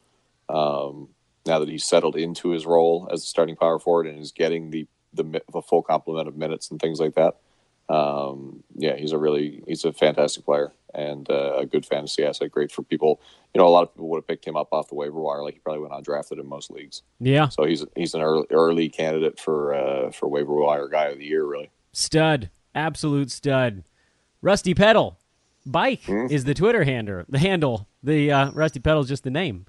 Now that he's settled into his role as a starting power forward and is getting the full complement of minutes and things like that. He's a fantastic player and a good fantasy asset. Great for people. A lot of people would have picked him up off the waiver wire. Like, he probably went undrafted in most leagues. Yeah. So he's an early candidate for waiver wire guy of the year, really. Stud. Absolute stud. Rusty Peddle. Bike is the Twitter handle. The Rusty Peddle is just the name.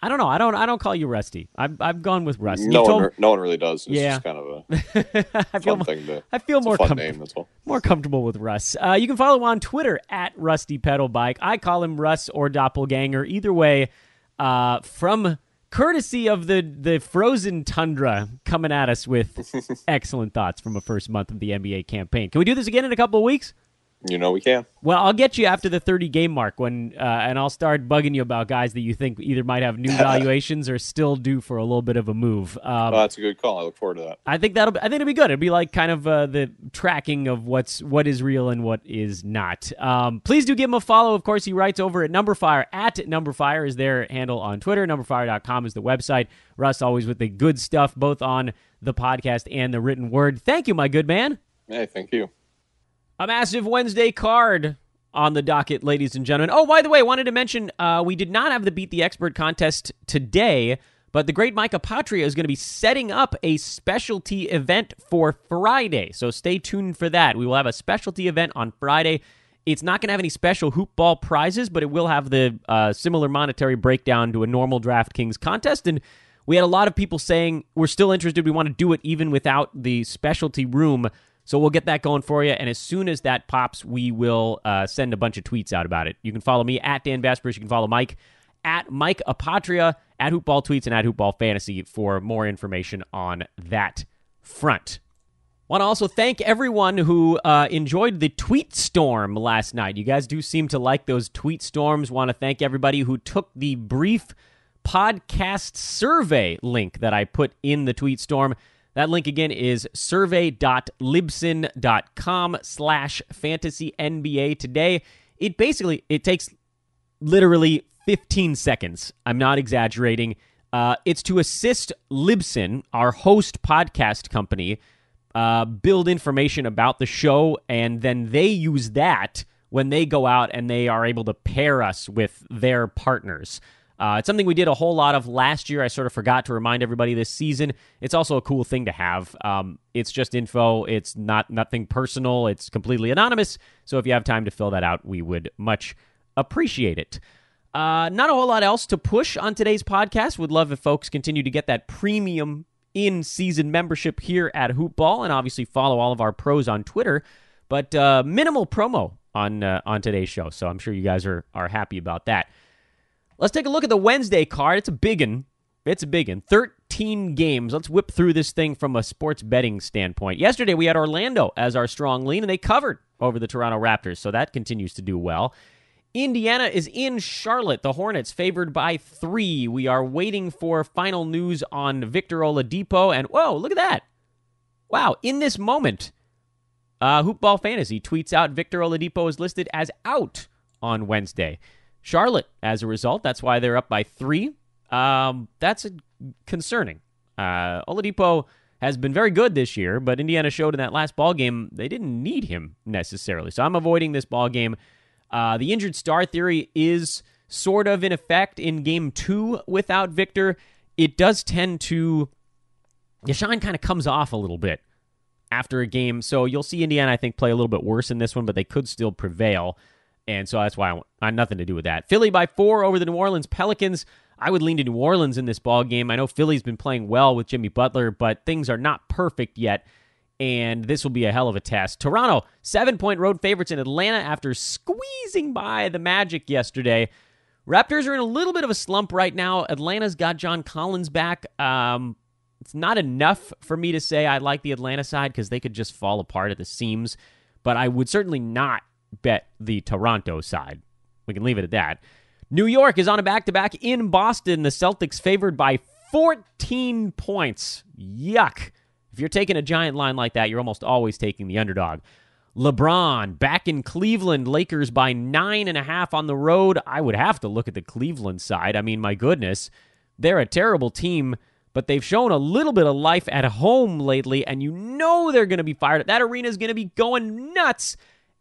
I don't know. I don't call you Rusty. I've gone with Russ. No one really does. It's just kind of a fun thing to. I feel more name, that's all. More comfortable with Russ. You can follow him on Twitter at Rusty Pedal Bike. I call him Russ or Doppelganger. Either way, from courtesy of the frozen tundra coming at us with excellent thoughts from a first month of the NBA campaign. Can we do this again in a couple of weeks? We can. Well, I'll get you after the 30-game mark and I'll start bugging you about guys that you think either might have new valuations or still due for a little bit of a move. That's a good call. I look forward to that. I think it'll be good. It'll be like kind of the tracking of what is real and what is not. Please do give him a follow. Of course, he writes over at Numberfire. At Numberfire is their handle on Twitter. Numberfire.com is the website. Russ always with the good stuff, both on the podcast and the written word. Thank you, my good man. Hey, thank you. A massive Wednesday card on the docket, ladies and gentlemen. Oh, by the way, I wanted to mention we did not have the Beat the Expert contest today, but the great Mike Apotria is going to be setting up a specialty event for Friday, so stay tuned for that. We will have a specialty event on Friday. It's not going to have any special hoop ball prizes, but it will have the similar monetary breakdown to a normal DraftKings contest, and we had a lot of people saying we're still interested. We want to do it even without the specialty room. So we'll get that going for you, and as soon as that pops, we will send a bunch of tweets out about it. You can follow me at Dan Besbris. You can follow Mike at Mike Apotria, at Hoopball Tweets, and at Hoopball Fantasy for more information on that front. Want to also thank everyone who enjoyed the tweet storm last night. You guys do seem to like those tweet storms. Want to thank everybody who took the brief podcast survey link that I put in the tweet storm. That link again is survey.libsyn.com/fantasynba today. It takes literally 15 seconds. I'm not exaggerating. It's to assist Libsyn, our host podcast company, build information about the show, and then they use that when they go out and they are able to pair us with their partners. It's something we did a whole lot of last year. I sort of forgot to remind everybody this season. It's also a cool thing to have. It's just info. It's nothing personal. It's completely anonymous. So if you have time to fill that out, we would much appreciate it. Not a whole lot else to push on today's podcast. Would love if folks continue to get that premium in-season membership here at Hoopball, and obviously follow all of our pros on Twitter. But minimal promo on today's show, so I'm sure you guys are happy about that. Let's take a look at the Wednesday card. It's a big one. 13 games. Let's whip through this thing from a sports betting standpoint. Yesterday, we had Orlando as our strong lean, and they covered over the Toronto Raptors, so that continues to do well. Indiana is in Charlotte. The Hornets favored by 3. We are waiting for final news on Victor Oladipo, and whoa, look at that. Wow, in this moment, Hoopball Fantasy tweets out Victor Oladipo is listed as out on Wednesday. Charlotte, as a result, that's why they're up by 3. That's concerning. Oladipo has been very good this year, but Indiana showed in that last ball game they didn't need him necessarily. So I'm avoiding this ball game. The injured star theory is sort of in effect in game 2 without Victor. It does tend to... the shine kind of comes off a little bit after a game. So you'll see Indiana, I think, play a little bit worse in this one, but they could still prevail. And so that's why I have nothing to do with that. Philly by 4 over the New Orleans Pelicans. I would lean to New Orleans in this ball game. I know Philly's been playing well with Jimmy Butler, but things are not perfect yet, and this will be a hell of a test. Toronto, 7-point road favorites in Atlanta after squeezing by the Magic yesterday. Raptors are in a little bit of a slump right now. Atlanta's got John Collins back. It's not enough for me to say I like the Atlanta side because they could just fall apart at the seams, but I would certainly not bet the Toronto side. We can leave it at that. New York is on a back-to-back in Boston. The Celtics favored by 14 points. Yuck. If you're taking a giant line like that, you're almost always taking the underdog. LeBron back in Cleveland. Lakers by 9.5 on the road. I would have to look at the Cleveland side. I mean, my goodness. They're a terrible team, but they've shown a little bit of life at home lately, and you know they're going to be fired. That arena is going to be going nuts.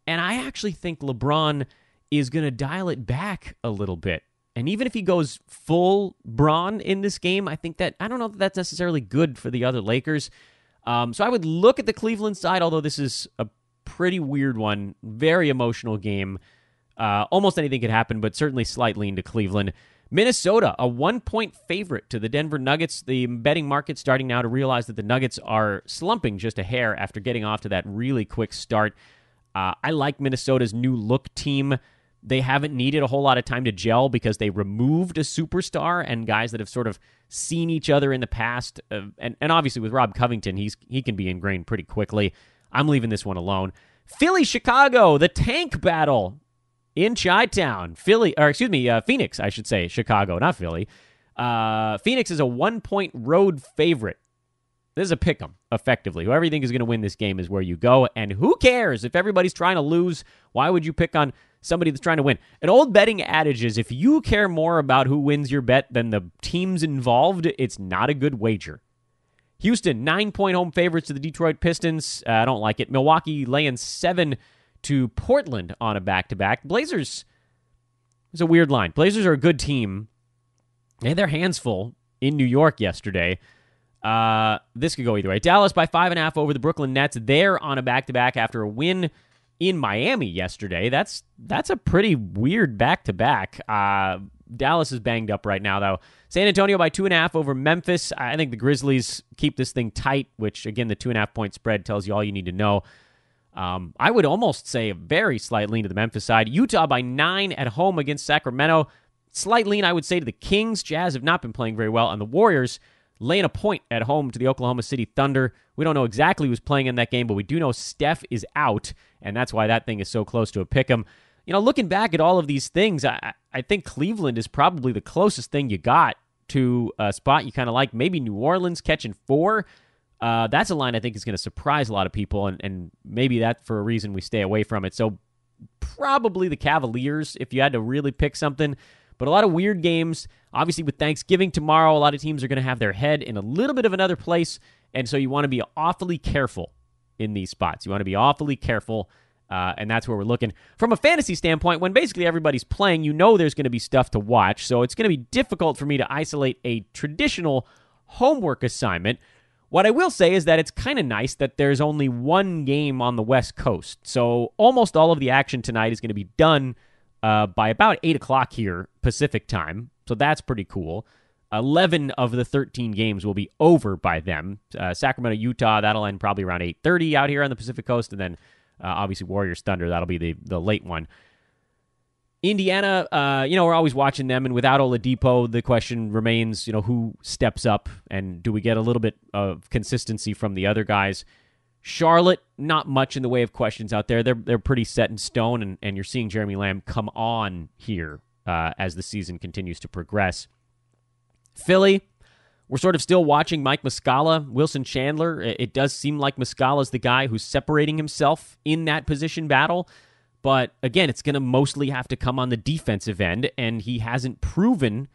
And I actually think LeBron is going to dial it back a little bit. And even if he goes full Bron in this game, I don't know if that's necessarily good for the other Lakers. So I would look at the Cleveland side, although this is a pretty weird one. Very emotional game. Almost anything could happen, but certainly slight lean to Cleveland. Minnesota, a 1-point favorite to the Denver Nuggets. The betting market starting now to realize that the Nuggets are slumping just a hair after getting off to that really quick start. I like Minnesota's new look team. They haven't needed a whole lot of time to gel because they removed a superstar and guys that have sort of seen each other in the past. And obviously with Rob Covington, he can be ingrained pretty quickly. I'm leaving this one alone. Philly, Chicago, the tank battle in Chi-Town. Phoenix, I should say. Chicago, not Philly. Phoenix is a 1-point road favorite. This is a pick 'em, effectively. Whoever you think is going to win this game is where you go. And who cares? If everybody's trying to lose, why would you pick on somebody that's trying to win? An old betting adage is if you care more about who wins your bet than the teams involved, it's not a good wager. Houston, 9-point home favorites to the Detroit Pistons. I don't like it. Milwaukee laying 7 to Portland on a back-to-back. Blazers, it's a weird line. Blazers are a good team. They had their hands full in New York yesterday. This could go either way. Dallas by 5.5 over the Brooklyn Nets. They're on a back-to-back after a win in Miami yesterday. That's a pretty weird back-to-back. Dallas is banged up right now, though. San Antonio by 2.5 over Memphis. I think the Grizzlies keep this thing tight, which, again, the 2.5-point spread tells you all you need to know. I would almost say a very slight lean to the Memphis side. Utah by 9 at home against Sacramento. Slight lean, I would say, to the Kings. Jazz have not been playing very well. And the Warriors laying a point at home to the Oklahoma City Thunder. We don't know exactly who's playing in that game, but we do know Steph is out, and that's why that thing is so close to a pick'em. You know, looking back at all of these things, I think Cleveland is probably the closest thing you got to a spot you kind of like. Maybe New Orleans catching 4. That's a line I think is going to surprise a lot of people, and maybe that for a reason we stay away from it. So probably the Cavaliers if you had to really pick something. But a lot of weird games. Obviously, with Thanksgiving tomorrow, a lot of teams are going to have their head in a little bit of another place, and so you want to be awfully careful in these spots. You want to be awfully careful, and that's where we're looking. From a fantasy standpoint, when basically everybody's playing, there's going to be stuff to watch, so it's going to be difficult for me to isolate a traditional homework assignment. What I will say is that it's kind of nice that there's only one game on the West Coast, so almost all of the action tonight is going to be done by about 8 o'clock here Pacific time, so that's pretty cool. 11 of the 13 games will be over by them. Sacramento, Utah, that'll end probably around 8:30 out here on the Pacific Coast, and then obviously Warriors, Thunder, that'll be the late one. Indiana, we're always watching them, and without Oladipo, the question remains, who steps up, and do we get a little bit of consistency from the other guys? Charlotte, not much in the way of questions out there. They're pretty set in stone, and you're seeing Jeremy Lamb come on here as the season continues to progress. Philly, we're sort of still watching Mike Muscala, Wilson Chandler. It does seem like Muscala's the guy who's separating himself in that position battle. But again, it's going to mostly have to come on the defensive end, and he hasn't proven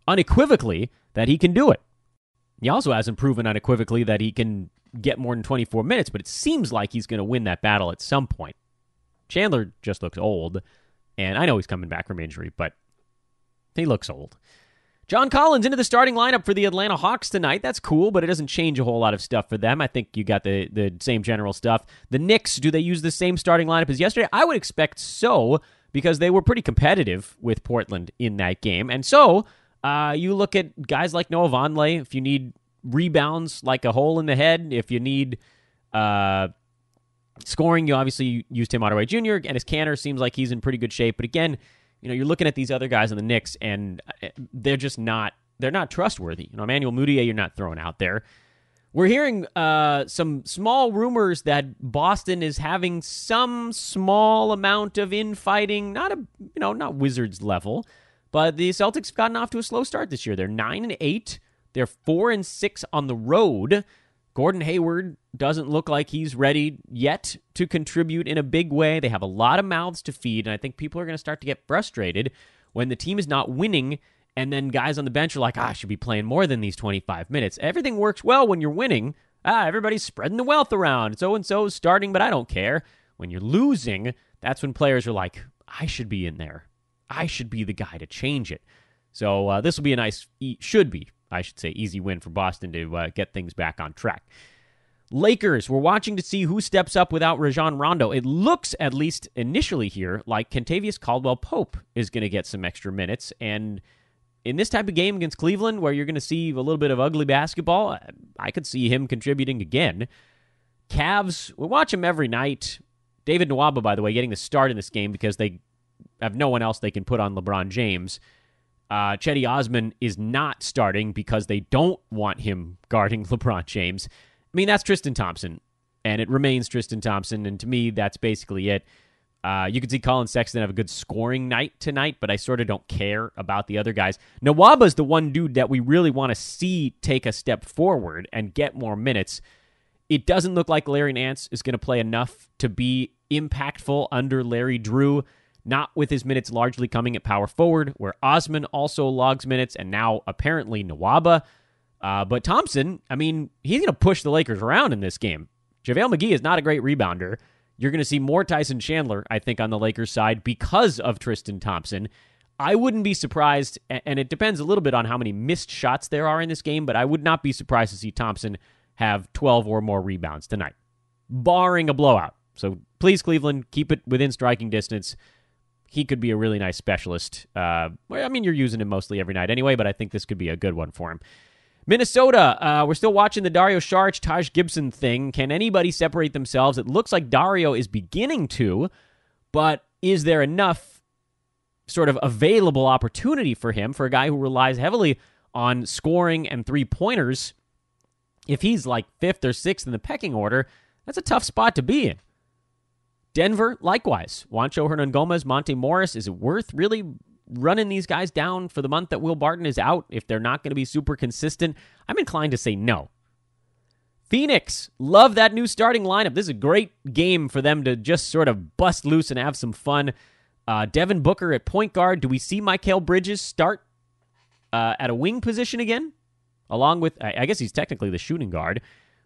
unequivocally that he can do it. He also hasn't proven unequivocally that he can get more than 24 minutes, but it seems like he's going to win that battle at some point. Chandler just looks old, and I know he's coming back from injury, but he looks old. John Collins into the starting lineup for the Atlanta Hawks tonight. That's cool, but it doesn't change a whole lot of stuff for them. I think you got the same general stuff. The Knicks, do they use the same starting lineup as yesterday? I would expect so, because they were pretty competitive with Portland in that game. And so you look at guys like Noah Vonleh. If you need rebounds like a hole in the head, if you need scoring, you obviously use Tim Hardaway Jr. Enes Kanter seems like he's in pretty good shape. But again, you're looking at these other guys on the Knicks, and they're not trustworthy. Emmanuel Mudiay, you're not throwing out there. We're hearing some small rumors that Boston is having some small amount of infighting, not Wizards level, but the Celtics have gotten off to a slow start this year. They're 9-8. They're 4-6 on the road. Gordon Hayward doesn't look like he's ready yet to contribute in a big way. They have a lot of mouths to feed, and I think people are going to start to get frustrated when the team is not winning, and then guys on the bench are like, I should be playing more than these 25 minutes. Everything works well when you're winning. Everybody's spreading the wealth around. So-and-so is starting, but I don't care. When you're losing, that's when players are like, I should be in there. I should be the guy to change it. So this will be a nice, easy win for Boston to get things back on track. Lakers, we're watching to see who steps up without Rajon Rondo. It looks, at least initially here, like Kentavious Caldwell-Pope is going to get some extra minutes. And in this type of game against Cleveland, where you're going to see a little bit of ugly basketball, I could see him contributing again. Cavs, we watch him every night. David Nwaba, by the way, getting the start in this game because they have no one else they can put on LeBron James. Cedi Osman is not starting because they don't want him guarding LeBron James. I mean, that's Tristan Thompson, and it remains Tristan Thompson, and to me, that's basically it. You could see Colin Sexton have a good scoring night tonight, but I sort of don't care about the other guys. Nwaba's the one dude that we really want to see take a step forward and get more minutes. It doesn't look like Larry Nance is going to play enough to be impactful under Larry Drew, not with his minutes largely coming at power forward, where Osman also logs minutes, and now apparently Nwaba. But Thompson, I mean, he's going to push the Lakers around in this game. JaVale McGee is not a great rebounder. You're going to see more Tyson Chandler, I think, on the Lakers side because of Tristan Thompson. I wouldn't be surprised, and it depends a little bit on how many missed shots there are in this game, but I would not be surprised to see Thompson have 12 or more rebounds tonight, barring a blowout. So please, Cleveland, keep it within striking distance. He could be a really nice specialist. You're using him mostly every night anyway, but I think this could be a good one for him. Minnesota, we're still watching the Dario Saric, Taj Gibson thing. Can anybody separate themselves? It looks like Dario is beginning to, but is there enough sort of available opportunity for him, for a guy who relies heavily on scoring and three-pointers? If he's like 5th or 6th in the pecking order, that's a tough spot to be in. Denver, likewise. Juancho Hernan-Gomez, Monte Morris, is it worth really running these guys down for the month that Will Barton is out if they're not going to be super consistent? I'm inclined to say no. Phoenix, love that new starting lineup. This is a great game for them to just sort of bust loose and have some fun. Devin Booker at point guard. Do we see Mikal Bridges start at a wing position again? Along with, I guess he's technically the shooting guard,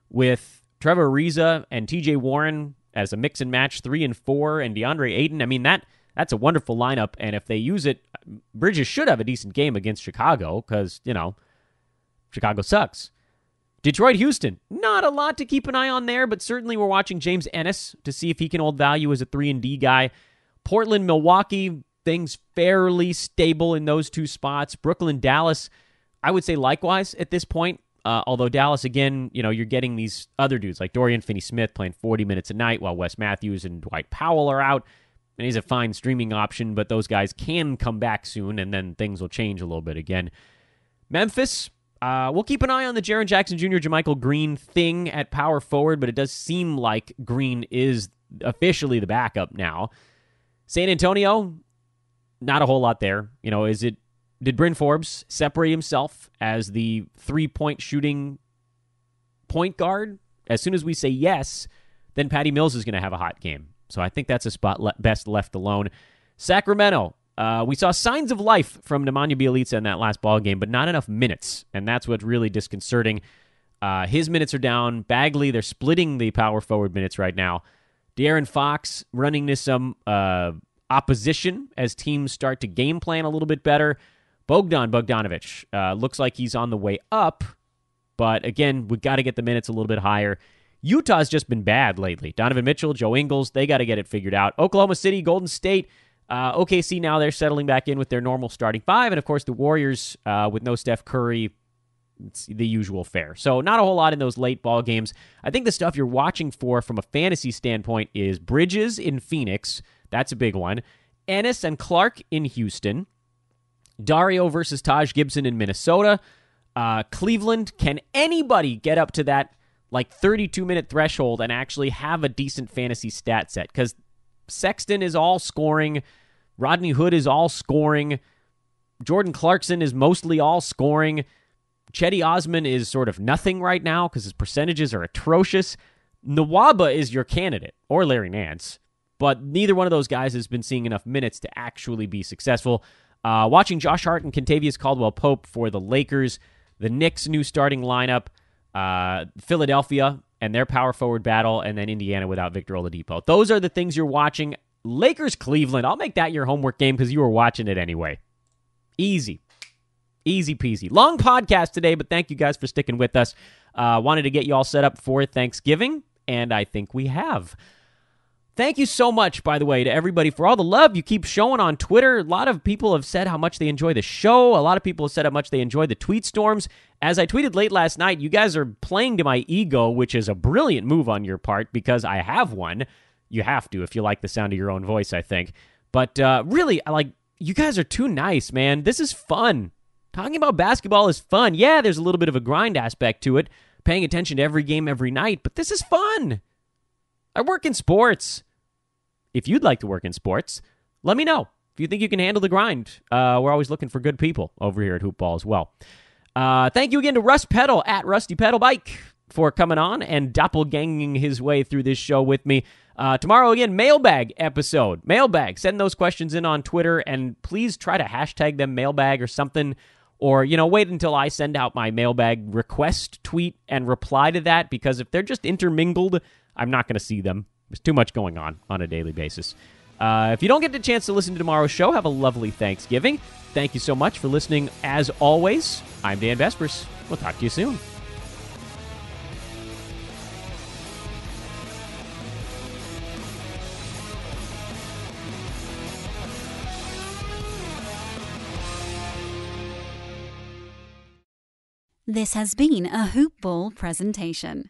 with Trevor Ariza and TJ Warren as a mix and match 3 and 4, and DeAndre Ayton. I mean, that's a wonderful lineup, and if they use it, Bridges should have a decent game against Chicago because, Chicago sucks. Detroit, Houston, not a lot to keep an eye on there, but certainly we're watching James Ennis to see if he can hold value as a 3-and-D guy. Portland, Milwaukee, things fairly stable in those two spots. Brooklyn, Dallas, I would say likewise at this point. Although Dallas, again, you're getting these other dudes like Dorian Finney-Smith playing 40 minutes a night while Wes Matthews and Dwight Powell are out. And he's a fine streaming option, but those guys can come back soon, and then things will change a little bit again. Memphis, we'll keep an eye on the Jaren Jackson Jr., JaMychal Green thing at power forward, but it does seem like Green is officially the backup now. San Antonio, not a whole lot there. Did Bryn Forbes separate himself as the 3-point shooting point guard? As soon as we say yes, then Patty Mills is going to have a hot game. So I think that's a spot best left alone. Sacramento, we saw signs of life from Nemanja Bjelica in that last ball game, but not enough minutes, and that's what's really disconcerting. His minutes are down. Bagley, they're splitting the power forward minutes right now. De'Aaron Fox running into some opposition as teams start to game plan a little bit better. Bogdanovic looks like he's on the way up, but again, we've got to get the minutes a little bit higher. Utah's just been bad lately. Donovan Mitchell, Joe Ingles, they got to get it figured out. Oklahoma City, Golden State, OKC now they're settling back in with their normal starting five, and of course the Warriors with no Steph Curry, it's the usual fare. So not a whole lot in those late ball games. I think the stuff you're watching for from a fantasy standpoint is Bridges in Phoenix. That's a big one. Ennis and Clark in Houston. Dario versus Taj Gibson in Minnesota. Cleveland, can anybody get up to that 32-minute threshold and actually have a decent fantasy stat set? Because Sexton is all scoring. Rodney Hood is all scoring. Jordan Clarkson is mostly all scoring. Chetty Osman is sort of nothing right now because his percentages are atrocious. Nwaba is your candidate, or Larry Nance, but neither one of those guys has been seeing enough minutes to actually be successful. Watching Josh Hart and Kentavious Caldwell-Pope for the Lakers, the Knicks' new starting lineup, Philadelphia and their power forward battle, and then Indiana without Victor Oladipo. Those are the things you're watching. Lakers, Cleveland, I'll make that your homework game because you were watching it anyway. Easy. Easy peasy. Long podcast today, but thank you guys for sticking with us. Wanted to get you all set up for Thanksgiving, and I think we have. Thank you so much, by the way, to everybody for all the love you keep showing on Twitter. A lot of people have said how much they enjoy the show. A lot of people have said how much they enjoy the tweet storms. As I tweeted late last night, you guys are playing to my ego, which is a brilliant move on your part because I have one. You have to if you like the sound of your own voice, I think. But really, you guys are too nice, man. This is fun. Talking about basketball is fun. Yeah, there's a little bit of a grind aspect to it, paying attention to every game every night, but this is fun. I work in sports. If you'd like to work in sports, let me know. If you think you can handle the grind, we're always looking for good people over here at Hoop Ball as well. Thank you again to Russ Peddle at Rusty Pedal Bike for coming on and doppelganging his way through this show with me. Tomorrow, again, mailbag episode. Mailbag. Send those questions in on Twitter, and please try to hashtag them mailbag or something. Or, wait until I send out my mailbag request tweet and reply to that, because if they're just intermingled, I'm not going to see them. There's too much going on a daily basis. If you don't get the chance to listen to tomorrow's show, have a lovely Thanksgiving. Thank you so much for listening. As always, I'm Dan Besbris. We'll talk to you soon. This has been a Hoop Ball presentation.